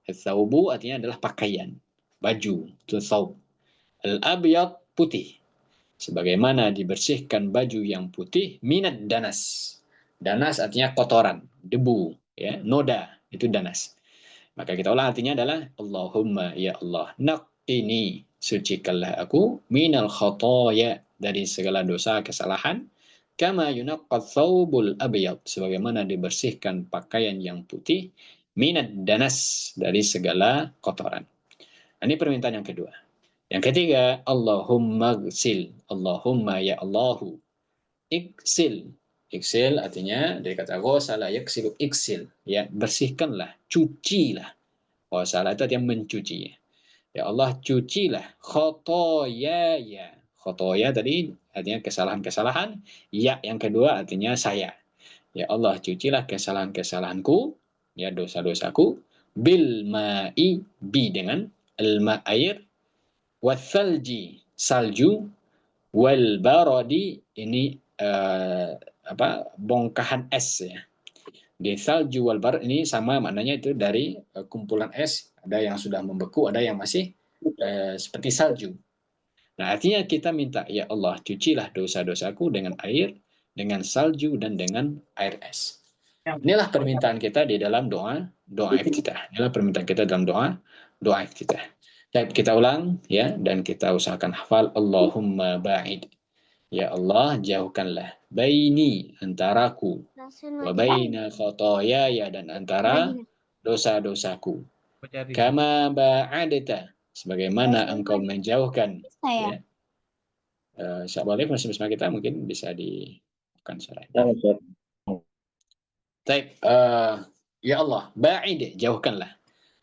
Ats-thawbu artinya adalah pakaian, baju, itu thawb. Al-abyad putih. Sebagaimana dibersihkan baju yang putih minad danas. Danas artinya kotoran, debu, ya, noda, itu danas. Maka kita ulang artinya adalah Allahumma ya Allah, naqqini, sucikanlah aku, minal khotoya, dari segala dosa kesalahan, kama yunaqqat thawbul abyad, sebagaimana dibersihkan pakaian yang putih, minad danas, dari segala kotoran. Ini permintaan yang kedua. Yang ketiga, Allahumma gsil, Allahumma ya Allahu, iksil. Iksil artinya dari kata ghasala yaksilu iksil, ya, bersihkanlah, cucilah. Oh, salah itu artinya mencuci. Ya Allah, cucilah khotoya ya. Khotoya tadi artinya kesalahan-kesalahan. Ya, yang kedua artinya saya. Ya Allah, cucilah kesalahan-kesalahanku, ya, dosa-dosaku. Bil ma'i, bi dengan al-ma air, wathalji salju, wal baradi ini bongkahan es, ya. Di salju wal bar ini sama maknanya, itu dari kumpulan es, ada yang sudah membeku, ada yang masih seperti salju. Nah, artinya kita minta, ya Allah, cucilah dosa-dosaku dengan air, dengan salju, dan dengan air es. Inilah permintaan kita di dalam doa iftitah. Inilah permintaan kita dalam doa iftitah. Baik, kita ulang ya, dan kita usahakan hafal. Allahumma ba'id. Ya Allah, jauhkanlah baini, antaraku, wa baina khotoyaya, dan antara dosa-dosaku. Kama ba'adta, sebagaimana engkau menjauhkan. Ya. Syabalik masih bersama kita, mungkin bisa dibukan suaranya. Baik, ya Allah, ba'id, jauhkanlah.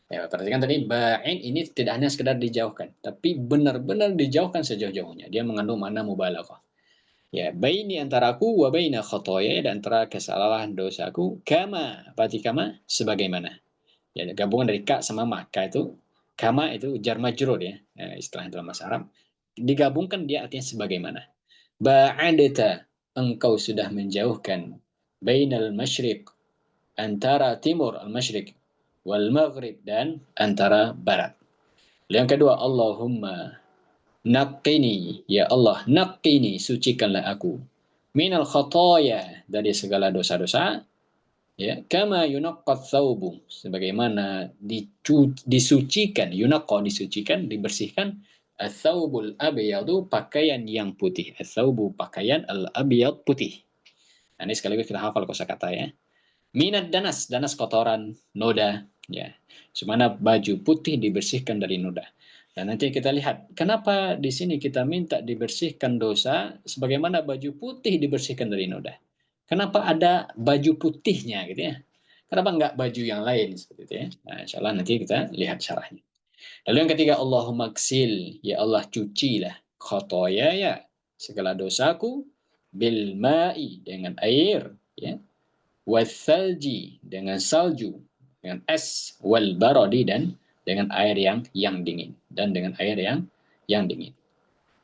Ya, perhatikan tadi, ba'id ini tidak hanya sekedar dijauhkan, tapi benar-benar dijauhkan sejauh-jauhnya. Dia mengandung makna mubalaghah. Ya, baini antaraku wa baina khotoya, dan antara kesalahan dosaku, kama, berarti kama, sebagaimana. Ya, gabungan dari ka sama ma. Ka itu, kama itu jar majrur ya, istilah dalam bahasa Arab. Digabungkan dia artinya sebagaimana. ba'adta, engkau sudah menjauhkan, bainal masyriq, antara timur al-masyriq, wal maghrib, dan antara barat. Yang kedua, Allahumma naqqini, ya Allah, naqqini, sucikanlah aku, minal khataya, dari segala dosa-dosa, ya, kama yunaqqat thawbu, sebagaimana disucikan, yunaqqa, disucikan, dibersihkan, ats-thawbul abyadu, pakaian yang putih, ats-thawbu, pakaian, al-abyad, putih. Nah, ini sekaligus kita hafal kosakata ya. Minad danas, danas kotoran, noda, ya. Semana baju putih dibersihkan dari noda. Dan nanti kita lihat kenapa di sini kita minta dibersihkan dosa sebagaimana baju putih dibersihkan dari noda. Kenapa ada baju putihnya gitu ya? Kenapa enggak baju yang lain seperti itu ya? Nah, insya Allah nanti kita lihat syarahnya. Lalu yang ketiga, Allahumma ksil, ya Allah cucilah khotoyaya, segala dosaku, bil ma'i, dengan air, ya, wasalji, dengan salju, dengan es, wal barodi, dan dengan air yang dingin, dan dengan air yang dingin.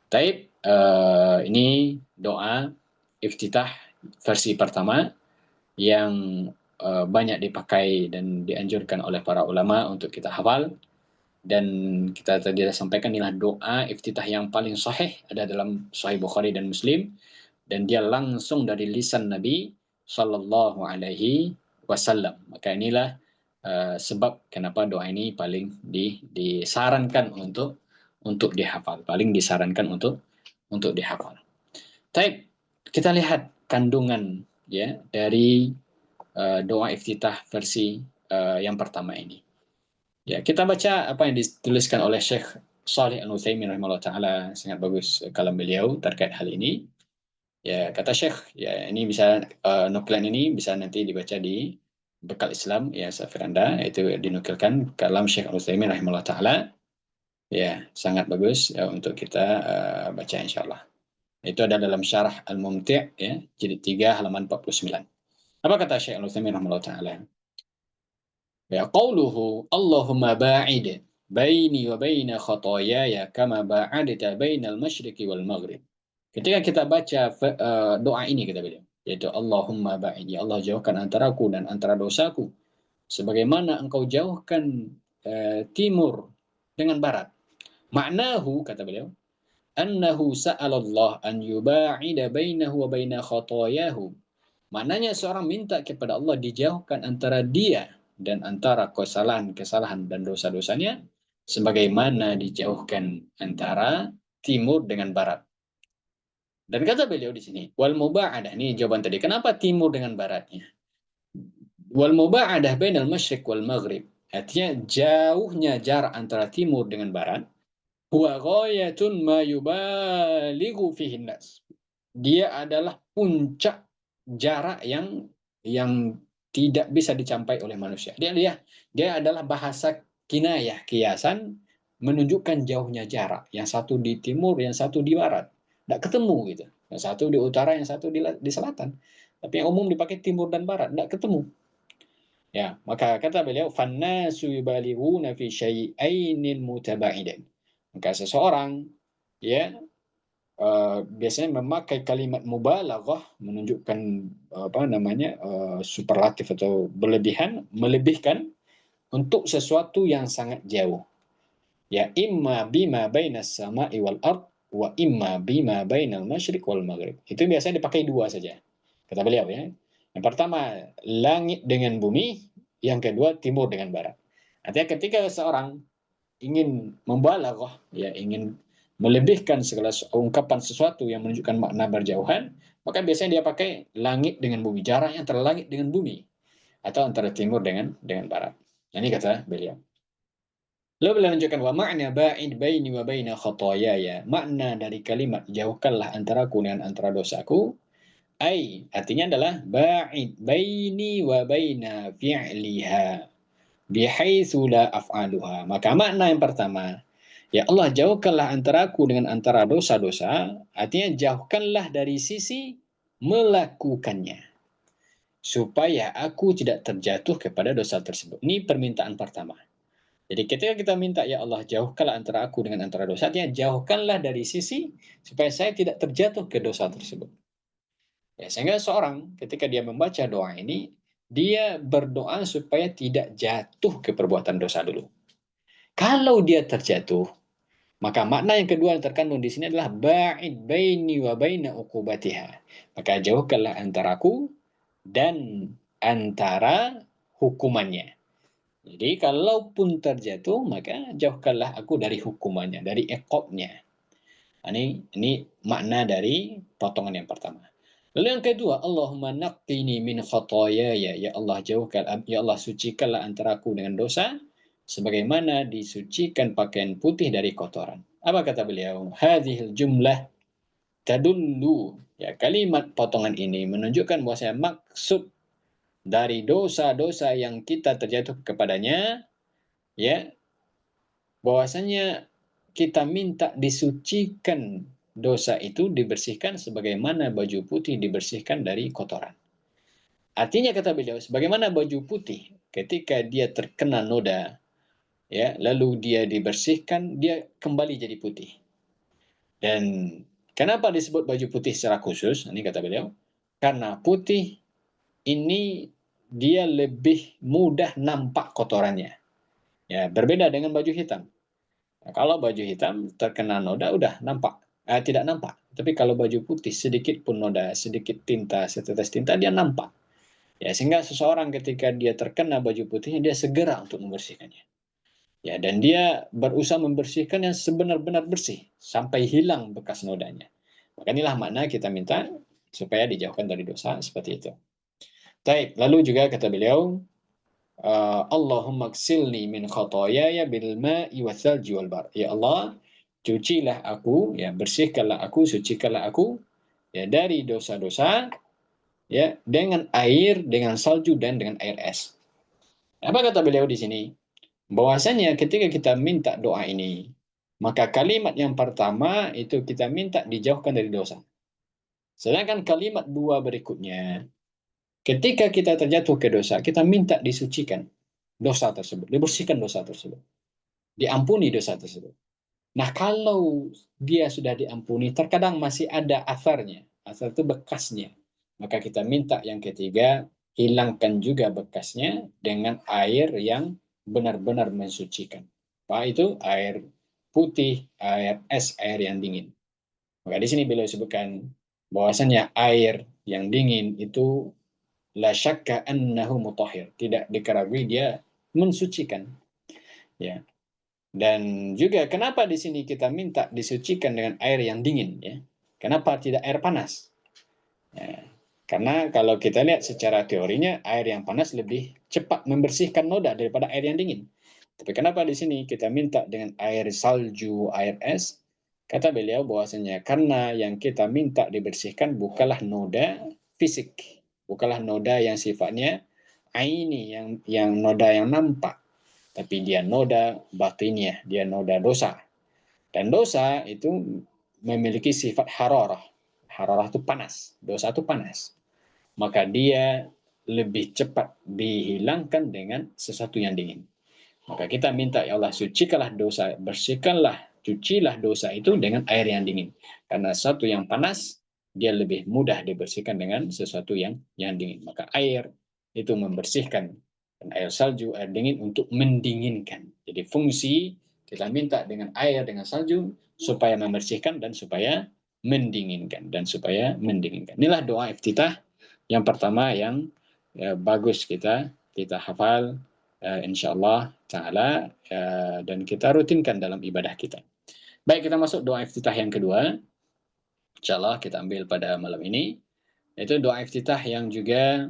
Taib, ini doa iftitah versi pertama yang banyak dipakai dan dianjurkan oleh para ulama untuk kita hafal. Dan kita tadi sampaikan inilah doa iftitah yang paling sahih, ada dalam Sahih Bukhari dan Muslim, dan dia langsung dari lisan Nabi Sallallahu Alaihi Wasallam. Maka inilah sebab kenapa doa ini paling disarankan untuk dihafal, paling disarankan untuk dihafal. Taib, kita lihat kandungan ya dari doa iftitah versi yang pertama ini. Ya, kita baca apa yang dituliskan oleh Syekh Shalih Al-Utsaimin rahimahullah taala, sangat bagus kalam beliau terkait hal ini. Ya, kata Syekh, ya ini bisa nukilan ini bisa nanti dibaca di Bekal Islam ya Safiranda, itu dinukilkan kalam Syekh Al-Utsaimin rahimahullah taala. Ya, sangat bagus ya, untuk kita baca insyaallah. Itu ada dalam Syarah Al-Mumti' ya, jilid 3 halaman 49. Apa kata Syekh Al-Utsaimin rahimahullah taala? Ya, qauluhu Allahumma ba'id baini wa baina khataayaya kama ba'adta bainal masyriqi wal maghrib. Ketika kita baca doa ini kita bilang, yaitu Allahumma ba'id, ya Allah jauhkan antaraku dan antara dosaku sebagaimana engkau jauhkan timur dengan barat. Maknahu, kata beliau, annahu sa'ala Allah an yuba'ida bainahu wa baina khatayahu. Maknanya seorang minta kepada Allah dijauhkan antara dia dan antara kesalahan-kesalahan dan dosa-dosanya sebagaimana dijauhkan antara timur dengan barat. Dan kata beliau di sini, wal muba'adah, ini jawaban tadi. Kenapa timur dengan baratnya? Wal muba'adah bainal masyriq wal maghrib. Artinya jauhnya jarak antara timur dengan barat. Huwa ghayatun ma yubalighu fihi nas. Dia adalah puncak jarak yang tidak bisa dicapai oleh manusia. Dia adalah bahasa kinayah, kiasan menunjukkan jauhnya jarak. Yang satu di timur, yang satu di barat. Tidak ketemu gitu. Yang satu di utara, yang satu di selatan. Tapi yang umum dipakai timur dan barat, tidak ketemu. Ya, maka kata beliau, "Fannasu yubalighuna fi syai'ainil mutaba'idin." Maka seseorang ya biasanya memakai kalimat mubalaghah menunjukkan apa namanya superlatif atau berlebihan, melebihkan untuk sesuatu yang sangat jauh. Ya, imma bima bainas sama'i wal ard wa imma bima bainal masyriq wal maghrib. Itu biasanya dipakai dua saja. Kata beliau ya. Yang pertama langit dengan bumi, yang kedua timur dengan barat. Artinya ketika seorang ingin membalaghah, ya ingin melebihkan segala ungkapan sesuatu yang menunjukkan makna berjauhan, maka biasanya dia pakai langit dengan bumi, jaraknya antara langit dengan bumi atau antara timur dengan barat. Ini kata beliau. Lalu beliau menunjukkan wa ma'na ba'id baini wa baina khataayaya. Makna dari kalimat jauhkanlah antaraku dengan antara dosaku. Ai, artinya adalah ba'id baini wa baina fi'liha bihaitsu la af'aluha. Maka makna yang pertama, ya Allah jauhkanlah antaraku dengan antara dosa-dosa, artinya jauhkanlah dari sisi melakukannya. Supaya aku tidak terjatuh kepada dosa tersebut. Ini permintaan pertama. Jadi ketika kita minta, ya Allah jauhkanlah antara aku dengan antara dosa, artinya jauhkanlah dari sisi supaya saya tidak terjatuh ke dosa tersebut. Ya, sehingga seorang ketika dia membaca doa ini, dia berdoa supaya tidak jatuh ke perbuatan dosa dulu. Kalau dia terjatuh, maka makna yang kedua yang terkandung di sini adalah ba'id baini wa baina uqubatiha. Maka jauhkanlah antaraku dan antara hukumannya. Jadi kalaupun terjatuh, maka jauhkanlah aku dari hukumannya, dari iqabnya. Ini makna dari potongan yang pertama. Lalu yang kedua, Allahumma naqqini min khotoyaya. Ya Allah jauhkan, ya Allah sucikanlah antaraku dengan dosa, sebagaimana disucikan pakaian putih dari kotoran. Apa kata beliau? Hadhil jumlah tadullu. Ya, kalimat potongan ini menunjukkan bahwasanya maksud dari dosa-dosa yang kita terjatuh kepadanya, ya, bahwasanya kita minta disucikan dosa itu dibersihkan sebagaimana baju putih dibersihkan dari kotoran. Artinya kata beliau, sebagaimana baju putih ketika dia terkena noda, ya, lalu dia dibersihkan, dia kembali jadi putih. Dan kenapa disebut baju putih secara khusus? Ini kata beliau, karena putih ini dia lebih mudah nampak kotorannya. Ya, berbeda dengan baju hitam. Nah, kalau baju hitam terkena noda udah nampak, tidak nampak. Tapi kalau baju putih sedikit pun noda, sedikit tinta, setetes tinta dia nampak. Ya, sehingga seseorang ketika dia terkena baju putihnya dia segera untuk membersihkannya. Ya, dan dia berusaha membersihkan yang sebenar-benar bersih sampai hilang bekas nodanya. Maka inilah makna kita minta supaya dijauhkan dari dosa seperti itu. Baik, lalu juga kata beliau, Allahumma ksilni min khotoyaya bil ma'i wassalji wal bar. Ya Allah, cucilah aku, ya bersihkanlah aku, sucikanlah aku ya dari dosa-dosa ya dengan air, dengan salju dan dengan air es. Apa kata beliau di sini? Bahwasanya ketika kita minta doa ini, maka kalimat yang pertama itu kita minta dijauhkan dari dosa. Sedangkan kalimat dua berikutnya, ketika kita terjatuh ke dosa, kita minta disucikan dosa tersebut, dibersihkan dosa tersebut, diampuni dosa tersebut. Nah, kalau dia sudah diampuni, terkadang masih ada asarnya. Asar itu bekasnya. Maka kita minta yang ketiga, hilangkan juga bekasnya dengan air yang benar-benar mensucikan. Apa itu? Air putih, air es, air yang dingin. Maka di sini beliau sebutkan bahwasannya air yang dingin itu la syakka annahu mutahhir. Tidak dikeragui dia mensucikan. Ya, dan juga kenapa di sini kita minta disucikan dengan air yang dingin ya? Kenapa tidak air panas? Ya, karena kalau kita lihat secara teorinya air yang panas lebih cepat membersihkan noda daripada air yang dingin. Tapi kenapa di sini kita minta dengan air salju, air es? Kata beliau bahwasanya karena yang kita minta dibersihkan bukanlah noda fisik, bukanlah noda yang sifatnya aini, yang noda yang nampak, tapi dia noda batiniah, dia noda dosa. Dan dosa itu memiliki sifat hararah. Hararah itu panas, dosa itu panas. Maka dia lebih cepat dihilangkan dengan sesuatu yang dingin. Maka kita minta, ya Allah, sucikanlah dosa, bersihkanlah, cucilah dosa itu dengan air yang dingin. Karena sesuatu yang panas, dia lebih mudah dibersihkan dengan sesuatu yang dingin. Maka air itu membersihkan. Dan air salju, air dingin untuk mendinginkan. Jadi fungsi kita minta dengan air, dengan salju, supaya membersihkan dan supaya mendinginkan. Dan supaya mendinginkan. Inilah doa iftitah yang pertama yang bagus kita hafal insyaallah taala dan kita rutinkan dalam ibadah kita. Baik, kita masuk doa iftitah yang kedua. Insyaallah kita ambil pada malam ini, yaitu doa iftitah yang juga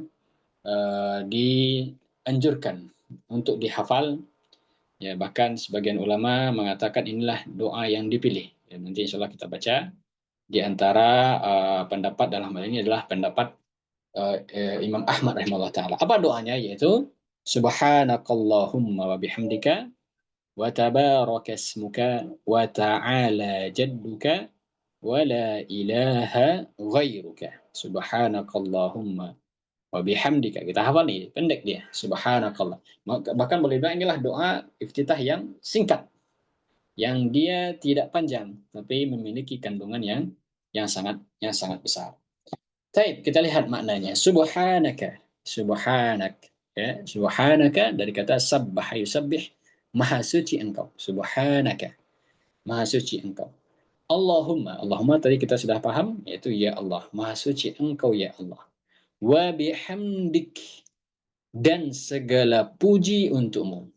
dianjurkan untuk dihafal. Ya, bahkan sebagian ulama mengatakan inilah doa yang dipilih. Ya, nanti insyaallah kita baca di antara pendapat dalam hal ini adalah pendapat Imam Ahmad rahimahullah taala. Apa doanya? Yaitu subhanakallahumma wa bihamdika wa tabaraka ismuka wa ta'ala jadduka wa la ilaha ghairuka. Subhanakallahumma Wa bihamdika. Kita hafal nih, pendek dia. Subhanakallah. Bahkan boleh bilang inilah doa iftitah yang singkat, yang dia tidak panjang, tapi memiliki kandungan yang sangat besar. Baik, kita lihat maknanya. Subhanaka, subhanak, ya, subhanaka dari kata sabbah yusabbih, maha suci engkau. Subhanaka, maha suci engkau. Allahumma, Allahumma tadi kita sudah paham, yaitu ya Allah, maha suci engkau ya Allah. Wa bihamdik, dan segala puji untukmu.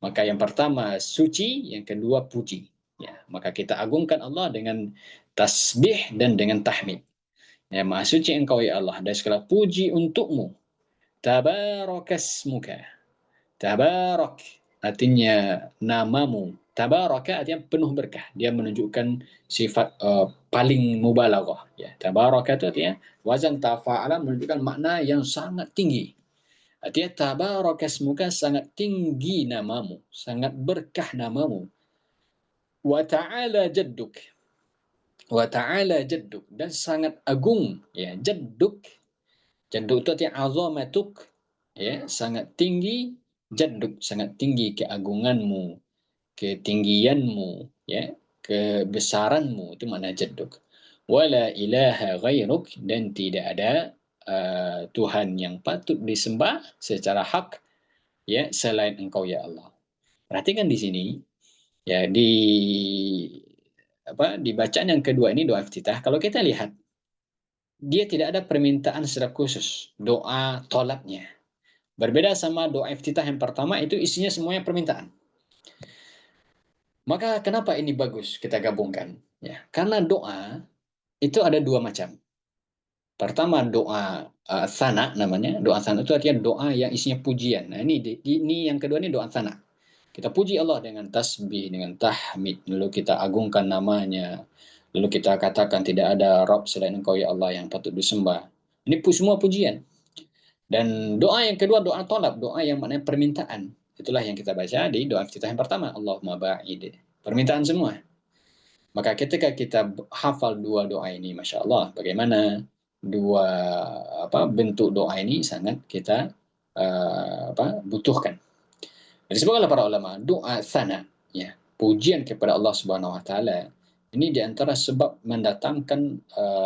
Maka yang pertama suci, yang kedua puji. Ya, maka kita agungkan Allah dengan tasbih dan dengan tahmid. Ya, maha suci engkau ya Allah, dan segala puji untukmu. Tabarakasmuka. Tabarak artinya namamu. Tabaraka artinya penuh berkah. Dia menunjukkan sifat paling mubalaghah. Ya, tabaraka itu artinya wazan tafa'ala menunjukkan makna yang sangat tinggi. Artinya tabarakasmuka sangat tinggi namamu, sangat berkah namamu. Wa ta'ala jadduk. Wa ta'ala jadduk, dan sangat agung ya jadduk. Jadduk itu artinya azamatuk, ya, sangat tinggi. Jadduk sangat tinggi keagunganmu, ketinggianmu, ya, kebesaranmu, itu makna jadduk. Wala ilaha ghairuk, dan tidak ada Tuhan yang patut disembah secara hak, ya, selain engkau ya Allah. Perhatikan di sini, ya, di bacaan yang kedua ini doa iftitah, kalau kita lihat dia tidak ada permintaan secara khusus, doa tolaknya. Berbeda sama doa iftitah yang pertama, itu isinya semuanya permintaan. Maka kenapa ini bagus kita gabungkan? Ya, karena doa itu ada dua macam. Pertama doa sana namanya. Doa sana itu artinya doa yang isinya pujian. Nah, ini yang kedua ini doa sana. Kita puji Allah dengan tasbih, dengan tahmid, lalu kita agungkan namanya. Lalu kita katakan tidak ada Rabb selain Engkau ya Allah yang patut disembah. Ini semua pujian. Dan doa yang kedua doa tolab, doa yang maknanya permintaan. Itulah yang kita baca di doa iftitah yang pertama, Allahumma ba'id. Permintaan semua. Maka ketika kita hafal dua doa ini, Masya Allah, bagaimana dua bentuk doa ini sangat kita butuhkan. Disebutkan oleh para ulama, doa sana, ya, pujian kepada Allah Subhanahu wa taala, ini diantara sebab mendatangkan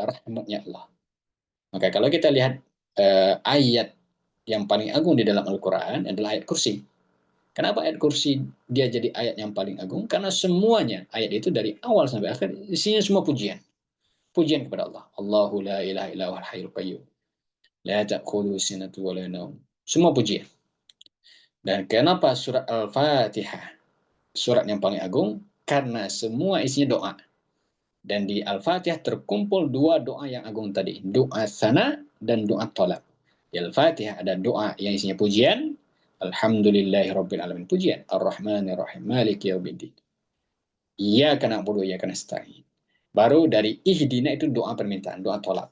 rahmatnya Allah. Maka kalau kita lihat ayat yang paling agung di dalam Al-Quran adalah ayat kursi. Kenapa ayat kursi dia jadi ayat yang paling agung? Karena semuanya ayat itu dari awal sampai akhir isinya semua pujian. Pujian kepada Allah. Allahu la ilaha illa huwal hayyul qayyum. La ta'khudhuhu sinatun wa la nawm. Semua pujian. Dan kenapa surat Al-Fatihah surat yang paling agung? Karena semua isinya doa. Dan di Al-Fatihah terkumpul dua doa yang agung tadi. Doa sana dan doa tolak. Di Al-Fatihah ada doa yang isinya pujian. Alhamdulillahirrabbilalamin. Pujian. Ar-Rahmanir-Rahim. Maliki yaumiddin. Iyyaka na'budu wa iyyaka nasta'in. Baru dari ihdina itu doa permintaan, doa tolak.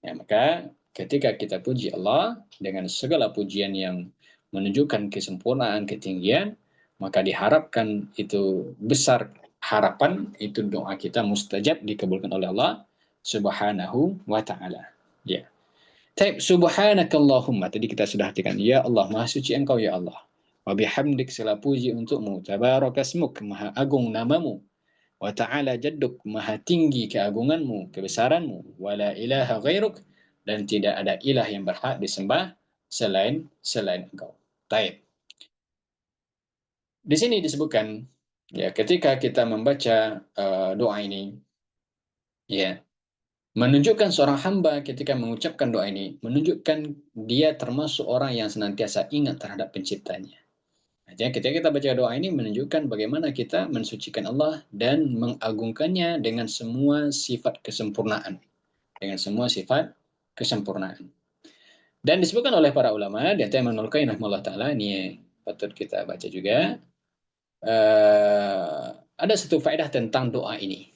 Ya, maka ketika kita puji Allah dengan segala pujian yang menunjukkan kesempurnaan, ketinggian, maka diharapkan itu besar harapan, itu doa kita mustajab dikabulkan oleh Allah Subhanahu wa taala. Ya. Taib subhanakallahumma tadi kita sudah artikan, ya Allah maha suci engkau ya Allah. Wa bihamdik segala puji untukmu, tabarakasmuk maha agung namamu. Wa ta'ala jadduk maha tinggi keagunganmu, kebesaranmu. Wa la ilaha ghairuk, dan tidak ada ilah yang berhak disembah selain engkau. Taib. Di sini disebutkan, ya, ketika kita membaca doa ini, ya, menunjukkan seorang hamba ketika mengucapkan doa ini, menunjukkan dia termasuk orang yang senantiasa ingat terhadap penciptanya. Jadi ketika kita baca doa ini menunjukkan bagaimana kita mensucikan Allah dan mengagungkannya dengan semua sifat kesempurnaan. Dengan semua sifat kesempurnaan. Dan disebutkan oleh para ulama, di antara Imam Al-Qayyim rahimahullah taala, ini patut kita baca juga. Ada satu faedah tentang doa ini.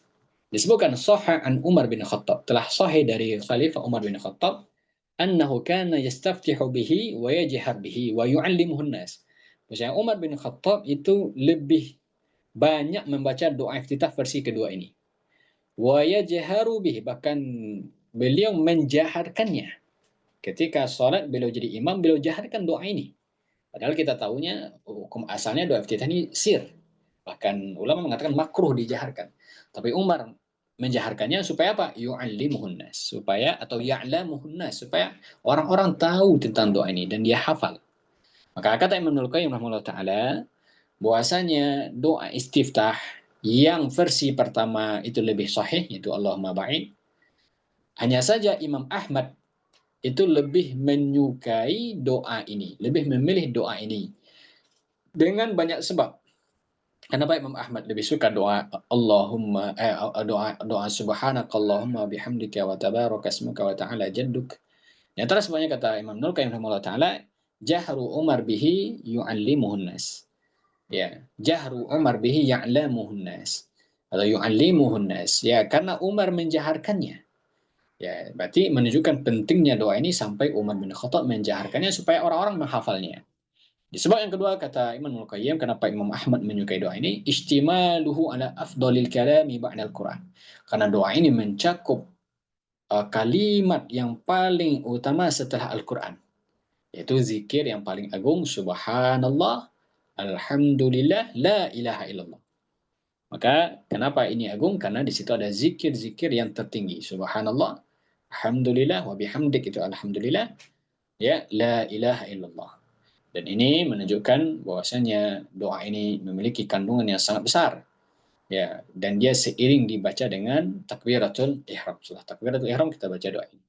Disebutkan sahih an Umar bin Khattab, telah sahih dari Khalifah Umar bin Khattab, annahu kana yastaftihu bihi wa yajhar bihi wa yu'allimuhu an-nas. Maksudnya Umar bin Khattab itu lebih banyak membaca doa iftitah versi kedua ini. Wa yajharu bihi, bahkan beliau menjaharkannya. ketika sholat beliau jadi imam, beliau jaharkan doa ini. Padahal kita tahunya hukum asalnya doa iftitah ini sir. Bahkan ulama mengatakan makruh dijaharkan. Tapi Umar menjaharkannya supaya apa? Yu'allimuhun nas, supaya atau ya'lamuhun nas, supaya orang-orang tahu tentang doa ini dan dia hafal. Maka kata Imam Al-Qayyim rahimahullah taala bahwasanya doa istiftah yang versi pertama itu lebih sahih, yaitu Allahumma ba'id. Hanya saja Imam Ahmad itu lebih menyukai doa ini, lebih memilih doa ini dengan banyak sebab. Kenapa Imam Ahmad lebih suka doa Allahumma doa subhanakallahumma bihamdika wa tabaraka ismuka wa ta'ala jadduk. Di antara sebabnya kata Imam Nur Qayyim rahimahullah taala, jahru Umar bihi yu'allimuhun nas. Ya, jahru Umar bihi ya'lamuhun nas. Atau yu'allimuhun nas. Ya, karena Umar menjaharkannya. Ya, berarti menunjukkan pentingnya doa ini sampai Umar bin Khattab menjaharkannya supaya orang-orang menghafalnya. Disebab yang kedua kata Imam Al-Qayyim kenapa Imam Ahmad menyukai doa ini istimaluhu ala afdalil kalami ba'dal Quran. Karena doa ini mencakup kalimat yang paling utama setelah Al-Quran, yaitu zikir yang paling agung subhanallah alhamdulillah la ilaha illallah. Maka kenapa ini agung? Karena di situ ada zikir-zikir yang tertinggi. Subhanallah, alhamdulillah, wa bihamdik itu alhamdulillah, ya la ilaha illallah. Dan ini menunjukkan bahwasanya doa ini memiliki kandungan yang sangat besar. Ya, dan dia seiring dibaca dengan takbiratul ihram. Setelah takbiratul ihram kita baca doa ini.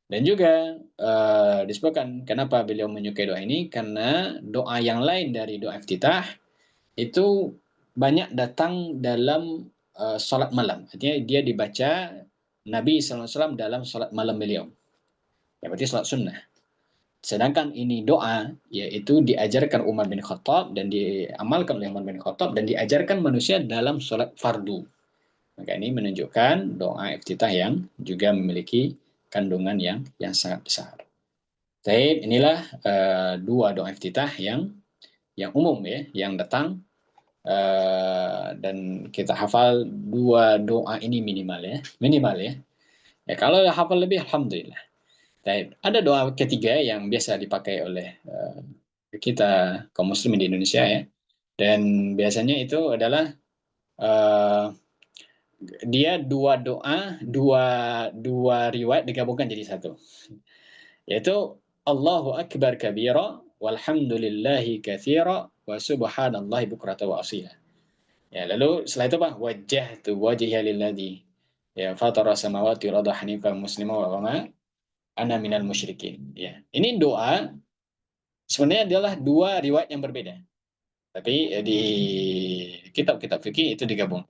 Dan juga disebutkan kenapa beliau menyukai doa ini karena doa yang lain dari doa iftitah itu banyak datang dalam salat malam. Artinya dia dibaca Nabi SAW dalam salat malam beliau. Ya, berarti salat sunnah. Sedangkan ini doa, yaitu diajarkan Umar bin Khattab dan diamalkan oleh Umar bin Khattab dan diajarkan manusia dalam sholat fardu. Maka ini menunjukkan doa iftitah yang juga memiliki kandungan yang sangat besar. Baik, inilah dua doa iftitah yang umum ya, yang datang dan kita hafal dua doa ini minimal ya. Ya kalau hafal lebih, alhamdulillah. Baik. Ada doa ketiga yang biasa dipakai oleh kita kaum muslimin di Indonesia ya. Dan biasanya itu adalah uh, dia dua doa, dua riwayat digabungkan jadi satu. Yaitu Allahu Akbar kabira walhamdulillahi katsira wa subhanallahi bukrata wa asila. Ya, lalu setelah itu Pak, wajjahtu wajhiya lilladzi ya fatara samawati wal arda hanifan muslima wa ma ana minal musyrikin. Ya. Ini doa sebenarnya adalah dua riwayat yang berbeda. Tapi di kitab-kitab fikih itu digabung.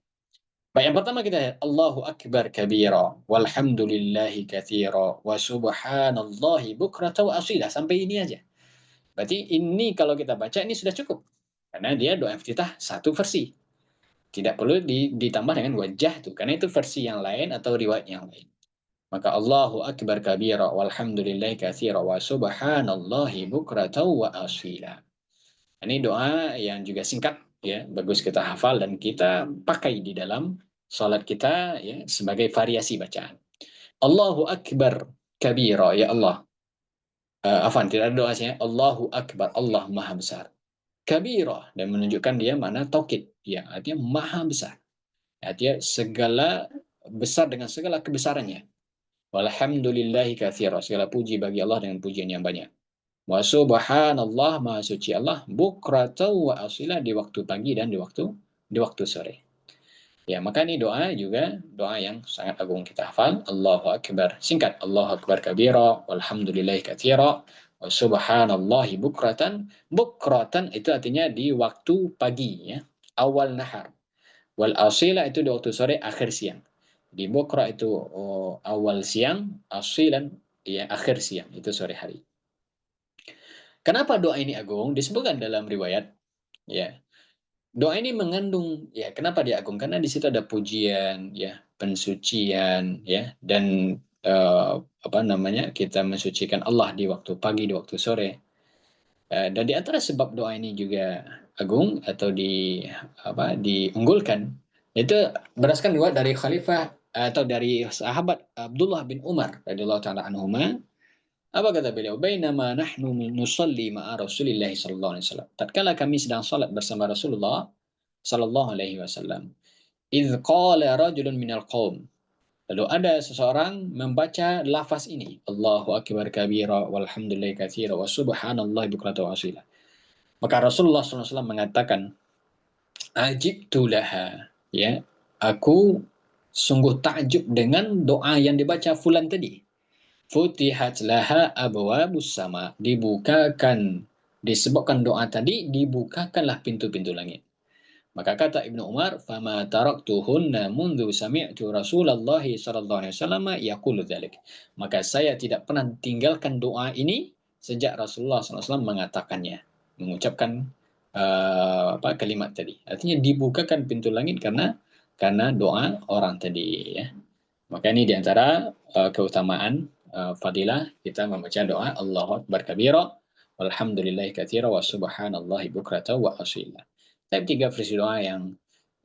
Baik, yang pertama kita Allahu Akbar kabira walhamdulillahi katsira wa subhanallahi bukrata wa asila. Sampai ini aja. Berarti ini kalau kita baca ini sudah cukup. Karena dia doa iftitah satu versi. Tidak perlu ditambah dengan wajah tuh. Karena itu versi yang lain atau riwayat yang lain. Maka Allahu Akbar kabira walhamdulillahi katsira wa subhanallahi bukrata wa asila. Ini doa yang juga singkat ya, bagus kita hafal dan kita pakai di dalam salat kita ya sebagai variasi bacaan. Allahu Akbar kabira ya Allah. Afan tidak ada doanya. Allahu Akbar, Allah Maha Besar. Kabira dan menunjukkan dia mana taukid, ya artinya Maha Besar. Artinya segala besar dengan segala kebesarannya. Walhamdulillahi katsira. Segala puji bagi Allah dengan pujian yang banyak. Wa subhanallah, maha suci Allah, bukratan wa asila di waktu pagi dan di waktu sore. Ya, maka ini doa juga doa yang sangat agung kita hafal. Allahu Akbar. Singkat. Allahu Akbar kabira, walhamdulillahi katsira, wa subhanallahi bukratan. Bukratan itu artinya di waktu pagi ya, awal nahar. Wal asila itu di waktu sore akhir siang. Di bukra itu awal siang, asilan ya akhir siang, itu sore hari. Kenapa doa ini agung? Disebutkan dalam riwayat, ya. Doa ini mengandung, ya, kenapa dia agung? Karena di situ ada pujian, ya, pensucian, ya, dan apa namanya? Kita mensucikan Allah di waktu pagi, di waktu sore. Dan di antara sebab doa ini juga agung atau diunggulkan, itu berdasarkan riwayat dari khalifah atau dari sahabat Abdullah bin Umar radhiyallahu taala anhuma. Apa kata beliau? Bainama nahnu nusalli ma'a Rasulillah sallallahu alaihi wasallam. Tatkala kami sedang salat bersama Rasulullah sallallahu alaihi wasallam. Idz qala rajulun minal qaum. Lalu ada seseorang membaca lafaz ini, Allahu akbar kabira walhamdulillahi katsira wa subhanallahi bukratan wa asila. Maka Rasulullah sallallahu alaihi wasallam mengatakan, "Ajibtu laha." Ya, aku sungguh takjub dengan doa yang dibaca fulan tadi. Futihat laha abwabus sama. Dibukakan, disebabkan doa tadi, dibukakanlah pintu-pintu langit. Maka kata Ibnu Umar, "Fama taraktuhunna mundu sami'tu Rasulullah sallallahu alaihi wasallam yaqulu dzalik." Maka saya tidak pernah tinggalkan doa ini sejak Rasulullah SAW mengatakannya, mengucapkan kalimat tadi. Artinya dibukakan pintu langit karena doa orang tadi. Ya. Maka ini diantara keutamaan fadilah kita membaca doa Allahu Akbar kabira, walhamdulillahi katsira, wa subhanallahi bukrata wa asila. Tapi tiga versi doa yang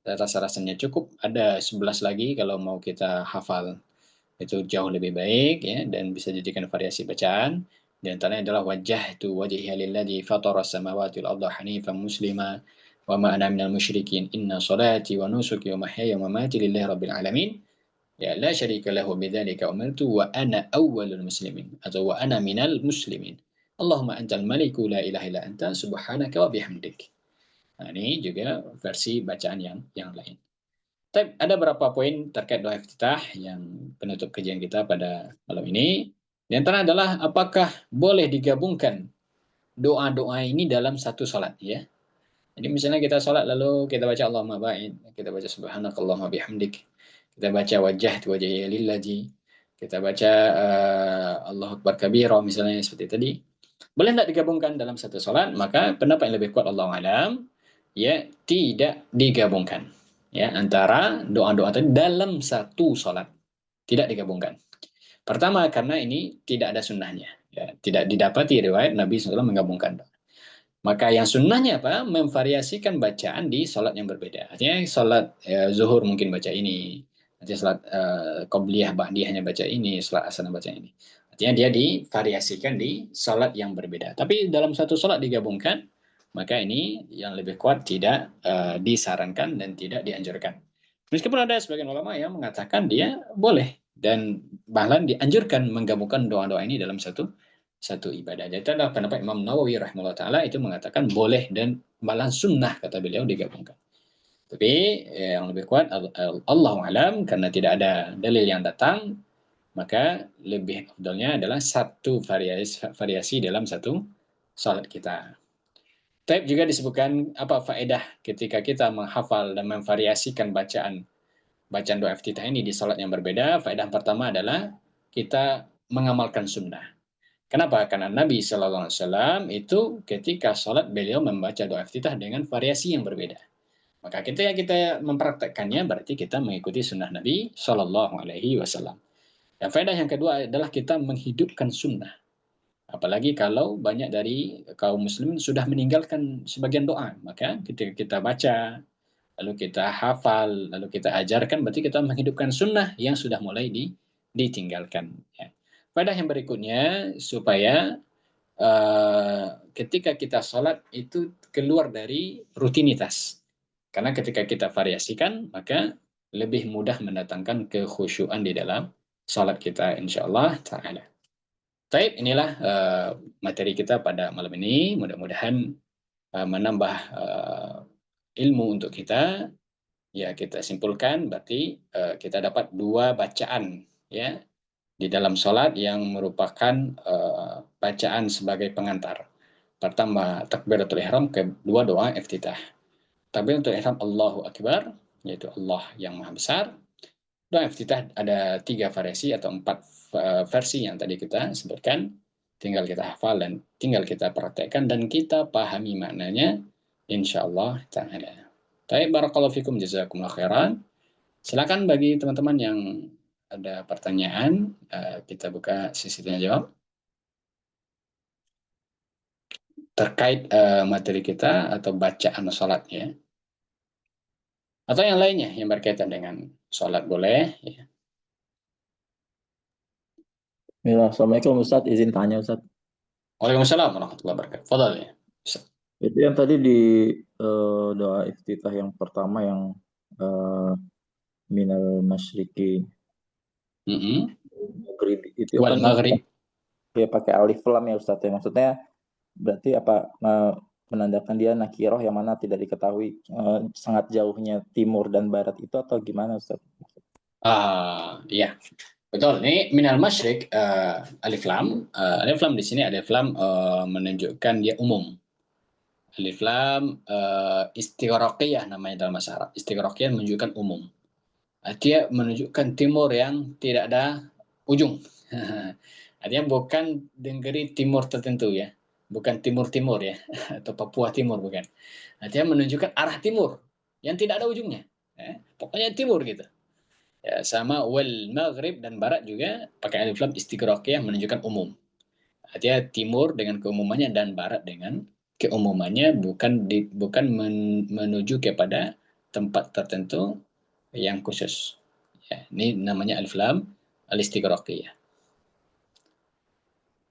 rasa-rasanya cukup. Ada 11 lagi kalau mau kita hafal. Itu jauh lebih baik ya dan bisa jadikan variasi bacaan. Di antaranya adalah wajjahtu wajhiya lilladzi fatara samawati wal arda hanifan muslima wa ma ana minal musyrikin inna salati wa nusuki wa mahyaya wa mamati lillahi rabbil alamin ya la syarika lahu bidzalika umirtu wa ana awwalul muslimin atau wa ana minal muslimin. Allahumma antal maliku la ilaha illa anta subhanaka wa bihamdik. Nah, ini juga versi bacaan yang lain. Tapi ada beberapa poin terkait doa iftitah yang penutup kajian kita pada malam ini. Di antara adalah apakah boleh digabungkan doa-doa ini dalam satu salat ya. Jadi misalnya kita salat lalu kita baca Allahumma ba'id, kita baca subhanakallahumma bihamdik, kita baca wajjahtu lillazi, kita baca Allahu akbar kabira misalnya seperti tadi. Boleh tidak digabungkan dalam satu salat? Maka pendapat yang lebih kuat Allah alam ya tidak digabungkan ya antara doa-doa tadi dalam satu salat tidak digabungkan. Pertama karena ini tidak ada sunnahnya ya, tidak didapati riwayat Nabi SAW menggabungkan. Maka yang sunnahnya apa? Memvariasikan bacaan di salat yang berbeda. Artinya salat zuhur mungkin baca ini, nanti salat qobliyah ba'diyahnya baca ini, salat asar baca ini. Artinya dia divariasikan di salat yang berbeda. Tapi dalam satu salat digabungkan, maka ini yang lebih kuat tidak disarankan dan tidak dianjurkan. Meskipun ada sebagian ulama yang mengatakan dia boleh dan bahkan dianjurkan menggabungkan doa-doa ini dalam satu ibadah. Jadi adalah pendapat Imam Nawawi rahimahullah taala itu mengatakan boleh dan malah sunnah kata beliau digabungkan. Tapi yang lebih kuat Allahu alam karena tidak ada dalil yang datang maka lebih afdalnya adalah satu variasi dalam satu salat kita. Tapi juga disebutkan apa faedah ketika kita menghafal dan memvariasikan bacaan doa iftitah ini di salat yang berbeda. Faedah pertama adalah kita mengamalkan sunnah. Kenapa? Karena Nabi Shallallahu Alaihi Wasallam itu ketika sholat beliau membaca doa iftitah dengan variasi yang berbeda. Maka ketika kita mempraktekkannya berarti kita mengikuti sunnah Nabi Shallallahu Alaihi Wasallam. Dan faedah yang kedua adalah kita menghidupkan sunnah. Apalagi kalau banyak dari kaum muslimin sudah meninggalkan sebagian doa. Maka ketika kita baca, lalu kita hafal, lalu kita ajarkan, berarti kita menghidupkan sunnah yang sudah mulai ditinggalkan. Ya. Faedah yang berikutnya supaya ketika kita sholat itu keluar dari rutinitas. Karena ketika kita variasikan, maka lebih mudah mendatangkan kekhusyuan di dalam sholat kita, insya Allah ta'ala. Baik, inilah materi kita pada malam ini. Mudah-mudahan menambah ilmu untuk kita. Ya, kita simpulkan berarti kita dapat dua bacaan ya di dalam sholat yang merupakan bacaan sebagai pengantar. Pertama, takbiratul ihram, kedua doa iftitah. Takbiratul ihram Allahu Akbar, yaitu Allah yang Maha Besar. Doa iftitah ada 3 variasi atau 4 versi yang tadi kita sebutkan. Tinggal kita hafal dan tinggal kita praktekkan dan kita pahami maknanya insyaallah ta'ala. Baik, barakallahu fikum jazakumullah khairan. Silakan bagi teman-teman yang ada pertanyaan, kita buka sesi tanya jawab terkait materi kita atau bacaan sholat ya. Atau yang lainnya yang berkaitan dengan sholat boleh. Ya. Ya, Assalamualaikum Ustadz, izin tanya Ustadz. Waalaikumsalam warahmatullahi wabarakatuh. Fadal ya. Itu yang tadi di doa iftitah yang pertama yang eh, minal masyriqi Mm-mm. maghrib itu Wal kan maghrib. dia pakai alif lam ya Ustadz ya. Maksudnya berarti apa menandakan dia nakiroh yang mana tidak diketahui sangat jauhnya timur dan barat itu atau gimana Ustadz? Ya, betul. Ini minal masyrik alif lam. Alif lam di sini alif lam menunjukkan dia umum. Alif lam istighraqiyah namanya dalam bahasa Arab. Istighraqiyah menunjukkan umum. Dia menunjukkan timur yang tidak ada ujung. Artinya bukan negeri timur tertentu ya. Bukan timur-timur ya. Atau Papua Timur bukan. Artinya menunjukkan arah timur yang tidak ada ujungnya. Pokoknya timur gitu. Ya, sama wal maghrib dan barat juga pakai alif lam istighraqiyah menunjukkan umum. Artinya timur dengan keumumannya dan barat dengan keumumannya bukan menuju kepada tempat tertentu yang khusus. Ya, ini namanya alif lam al istighraqiyah.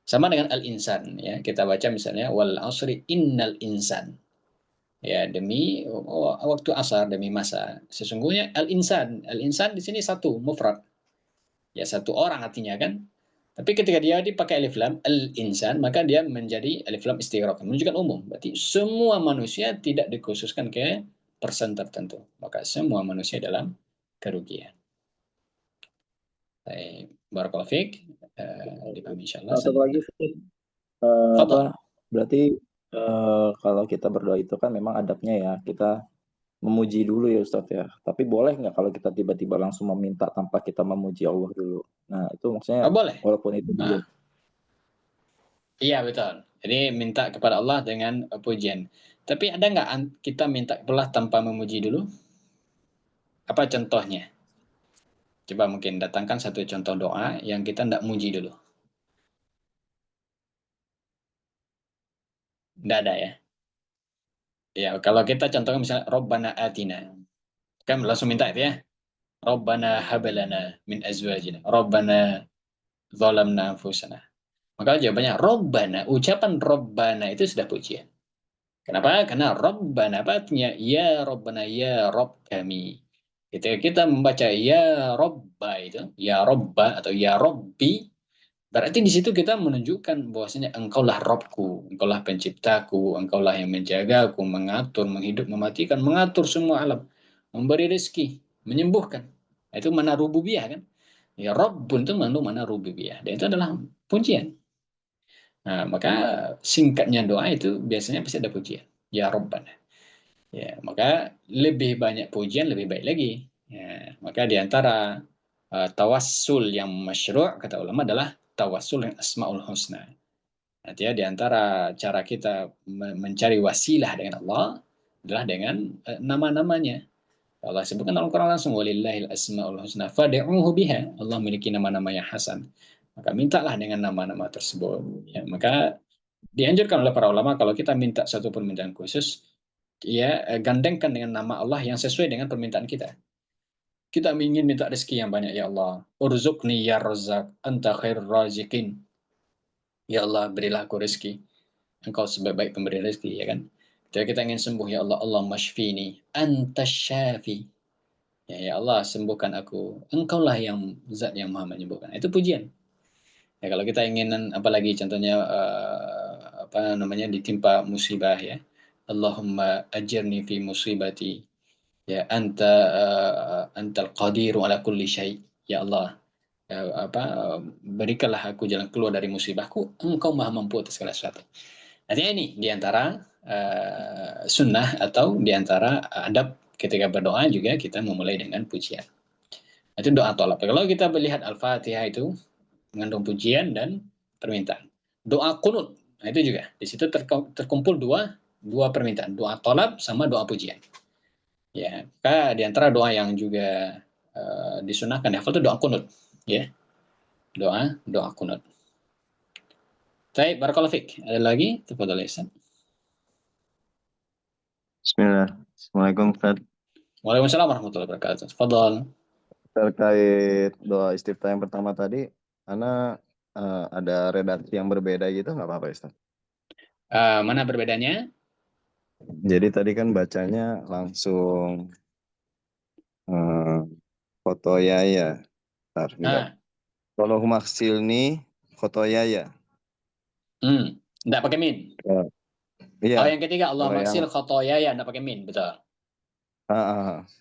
Sama dengan al insan ya. Kita baca misalnya wal asri innal insan. Ya, demi waktu asar demi masa. Sesungguhnya al insan, al insan di sini satu mufrad. Ya satu orang artinya kan. Tapi ketika dia dipakai alif lam al-insan, maka dia menjadi alif lam istighraq, menunjukkan umum. Berarti semua manusia tidak dikhususkan ke persen tertentu. Maka semua manusia dalam kerugian. Baik, barakallahu fiik. Dipahami insyaallah. Nah, satu lagi Ustadz, apa Fadal. berarti kalau kita berdoa itu kan memang adabnya ya kita memuji dulu ya Ustadz ya. Tapi boleh nggak kalau kita tiba-tiba langsung meminta tanpa kita memuji Allah dulu? Nah, itu maksudnya Oh, boleh. walaupun itu dulu. Nah, iya betul. Jadi minta kepada Allah dengan pujian. Tapi ada nggak kita minta Allah tanpa memuji dulu? Apa contohnya? Coba mungkin datangkan satu contoh doa yang kita tidak muji dulu. Tidak ada ya. Ya, kalau kita contohnya misalnya Robbana atina. Kan langsung minta itu ya. Robbana habalana min azwajina. Robbana zalamna anfusana. Maka jawabannya Robbana. Ucapan Robbana itu sudah pujian. Kenapa? Karena Robbana apa artinya? Ya Robbana, ya Rob kami. Ketika kita membaca ya Robba itu, ya Robba atau ya Robbi, berarti di situ kita menunjukkan bahwasanya engkaulah Robku, engkaulah penciptaku, engkaulah yang menjagaku, mengatur, menghidup, mematikan, mengatur semua alam, memberi rezeki, menyembuhkan. Itu mana rububiyah kan? Ya Rabbun itu mengandung mana rububiyah. Dan itu adalah pujian. Nah, maka singkatnya doa itu biasanya pasti ada pujian. Ya Rabbana. Ya, maka lebih banyak pujian lebih baik lagi. Ya, maka di antara tawassul yang masyru' kata ulama adalah tawassul yang asmaul husna. Artinya di antara cara kita mencari wasilah dengan Allah adalah dengan nama-namanya. Allah sebutkan dalam Quran langsung walillahil asmaul husna fad'uhu biha. Allah memiliki nama-nama yang hasan. Maka mintalah dengan nama-nama tersebut. Ya, maka dianjurkan oleh para ulama kalau kita minta satu permintaan khusus, ya gandengkan dengan nama Allah yang sesuai dengan permintaan kita. Kita ingin minta rezeki yang banyak, ya Allah. Urzuqni ya Razzaq, anta khairur raziqin. Ya Allah, berilah aku rezeki. Engkau sebaik-baik pemberi rezeki, ya kan? Jika kita ingin sembuh, ya Allah, Allah mashfini, anta syafi. Ya Allah, sembuhkan aku. Engkaulah yang zat yang maha menyembuhkan. Itu pujian. Ya, kalau kita ingin apalagi contohnya apa namanya ditimpa musibah ya. Allahumma ajirni fi musibati. Ya antal qadiru ala kulli syai. Ya Allah, apa berikanlah aku jalan keluar dari musibahku. Engkau maha mampu atas segala sesuatu. Artinya ini diantara sunnah atau diantara adab ketika berdoa juga kita memulai dengan pujian. Itu doa tolak. Kalau kita melihat Al-Fatihah itu mengandung pujian dan permintaan. Doa kunut, nah itu juga di situ terkumpul dua dua permintaan, doa tolak sama doa pujian. Ya, di antara doa yang juga disunahkan ya, itu doa kunut, ya, doa kunut. Baik, barakallahu fik. Ada lagi? Tafadhol ya. Bismillah. Assalamualaikum Ustaz. Waalaikumsalam warahmatullahi wabarakatuh. Tafadhol. Terkait doa istiftah yang pertama tadi, karena ada redaksi yang berbeda gitu nggak apa-apa Ustaz? Mana berbedanya? Jadi tadi kan bacanya langsung khotoyaya. Bentar, bentar. Ah, Kalau maksilni khotoyaya. Enggak pakai min. Iya. Oh, yang ketiga Allah Kalau yang maksil khotoyaya, enggak pakai min, betul.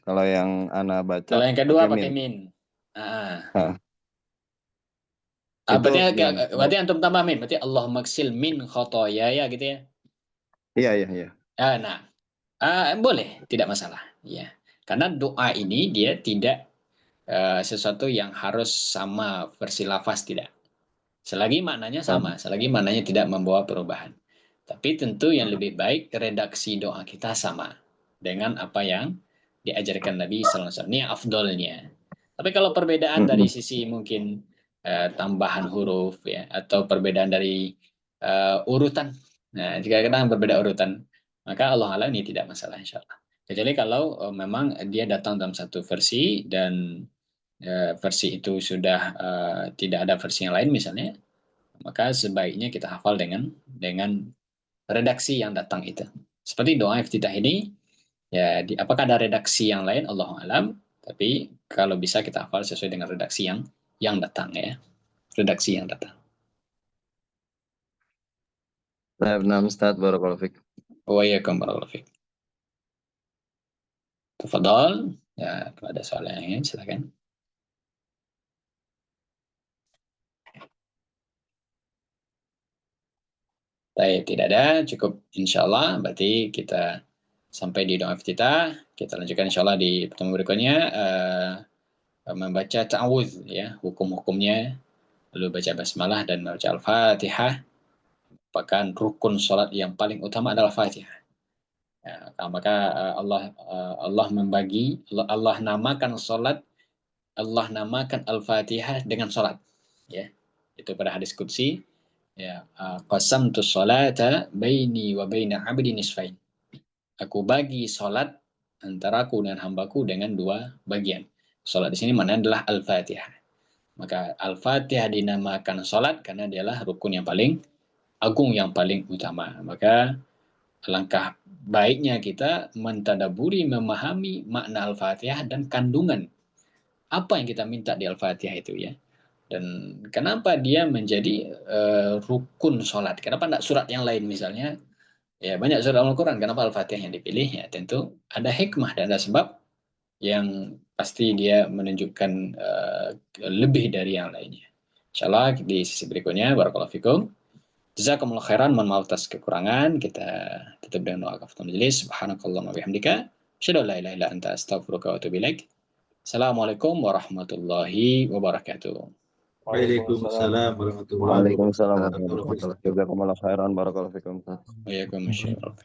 kalau yang ana baca Kalau yang kedua pakai min. pakai min. Ah. Ah, itu Berarti gimana? berarti antum tambah min, berarti Allah maksil min khotoyaya gitu ya. Iya, iya, iya. Nah, boleh, tidak masalah, ya. Karena doa ini dia tidak sesuatu yang harus sama versi lafaz, tidak. Selagi maknanya sama, selagi maknanya tidak membawa perubahan. Tapi tentu yang lebih baik redaksi doa kita sama dengan apa yang diajarkan Nabi SAW. Ini afdolnya. Tapi kalau perbedaan dari sisi mungkin tambahan huruf ya, atau perbedaan dari urutan, nah jika kita berbeda urutan, maka Allah Alam ini tidak masalah insya Allah. Kecuali kalau memang dia datang dalam satu versi dan versi itu sudah tidak ada versi yang lain misalnya, maka sebaiknya kita hafal dengan redaksi yang datang itu. Seperti doa iftitah ini, ya apakah ada redaksi yang lain? Allahu alam. Tapi kalau bisa kita hafal sesuai dengan redaksi yang datang ya, redaksi yang datang. Nah, Ustaz, barakallahu fiik. Wa iyyakum barakallahu fiik. Tafadhal. Ya, kalau ada soal yang lain silakan. Baik, tidak ada, cukup insya Allah. Berarti kita sampai di doa iftitah. Kita lanjutkan insya Allah di pertemuan berikutnya. Membaca ta'awudz ya, hukum-hukumnya, lalu baca basmalah dan membaca al-fatihah. Bahkan rukun salat yang paling utama adalah fatihah. Ya, maka Allah membagi, Allah namakan salat, Allah namakan al-fatihah dengan salat, ya. Itu pada hadis qudsi, ya, qasamtu salata baini wa baina 'abdi nisfain. Aku bagi salat antara aku dan hambaku dengan dua bagian. Salat di sini mana adalah al-fatihah. Maka Al-Fatihah dinamakan salat karena dialah rukun yang paling agung, yang paling utama. Maka alangkah baiknya kita mentadaburi, memahami makna Al-Fatihah dan kandungan apa yang kita minta di Al-Fatihah itu ya. Dan kenapa dia menjadi rukun salat? Kenapa tidak surat yang lain misalnya? Ya banyak surat Al-Quran. Kenapa Al-Fatihah yang dipilih? Ya tentu ada hikmah dan ada sebab yang pasti dia menunjukkan lebih dari yang lainnya. Insyaallah di sisi berikutnya, barakallahu fikum. Jazakumullah khairan, mohon maaf atas kekurangan. Kita tutup dengan doa kafaratul majelis. Subhanakallahumma wabihamdika, asyhadu an la ilaha illa anta, astaghfiruka wa atubu ilaik. Assalamualaikum warahmatullahi wabarakatuh. Waalaikumsalam warahmatullahi Waalaikumsalam wabarakatuh. warahmatullahi wabarakatuh. Jazakumullah khairan, barakallahu fiikum. Waalaikumsalam.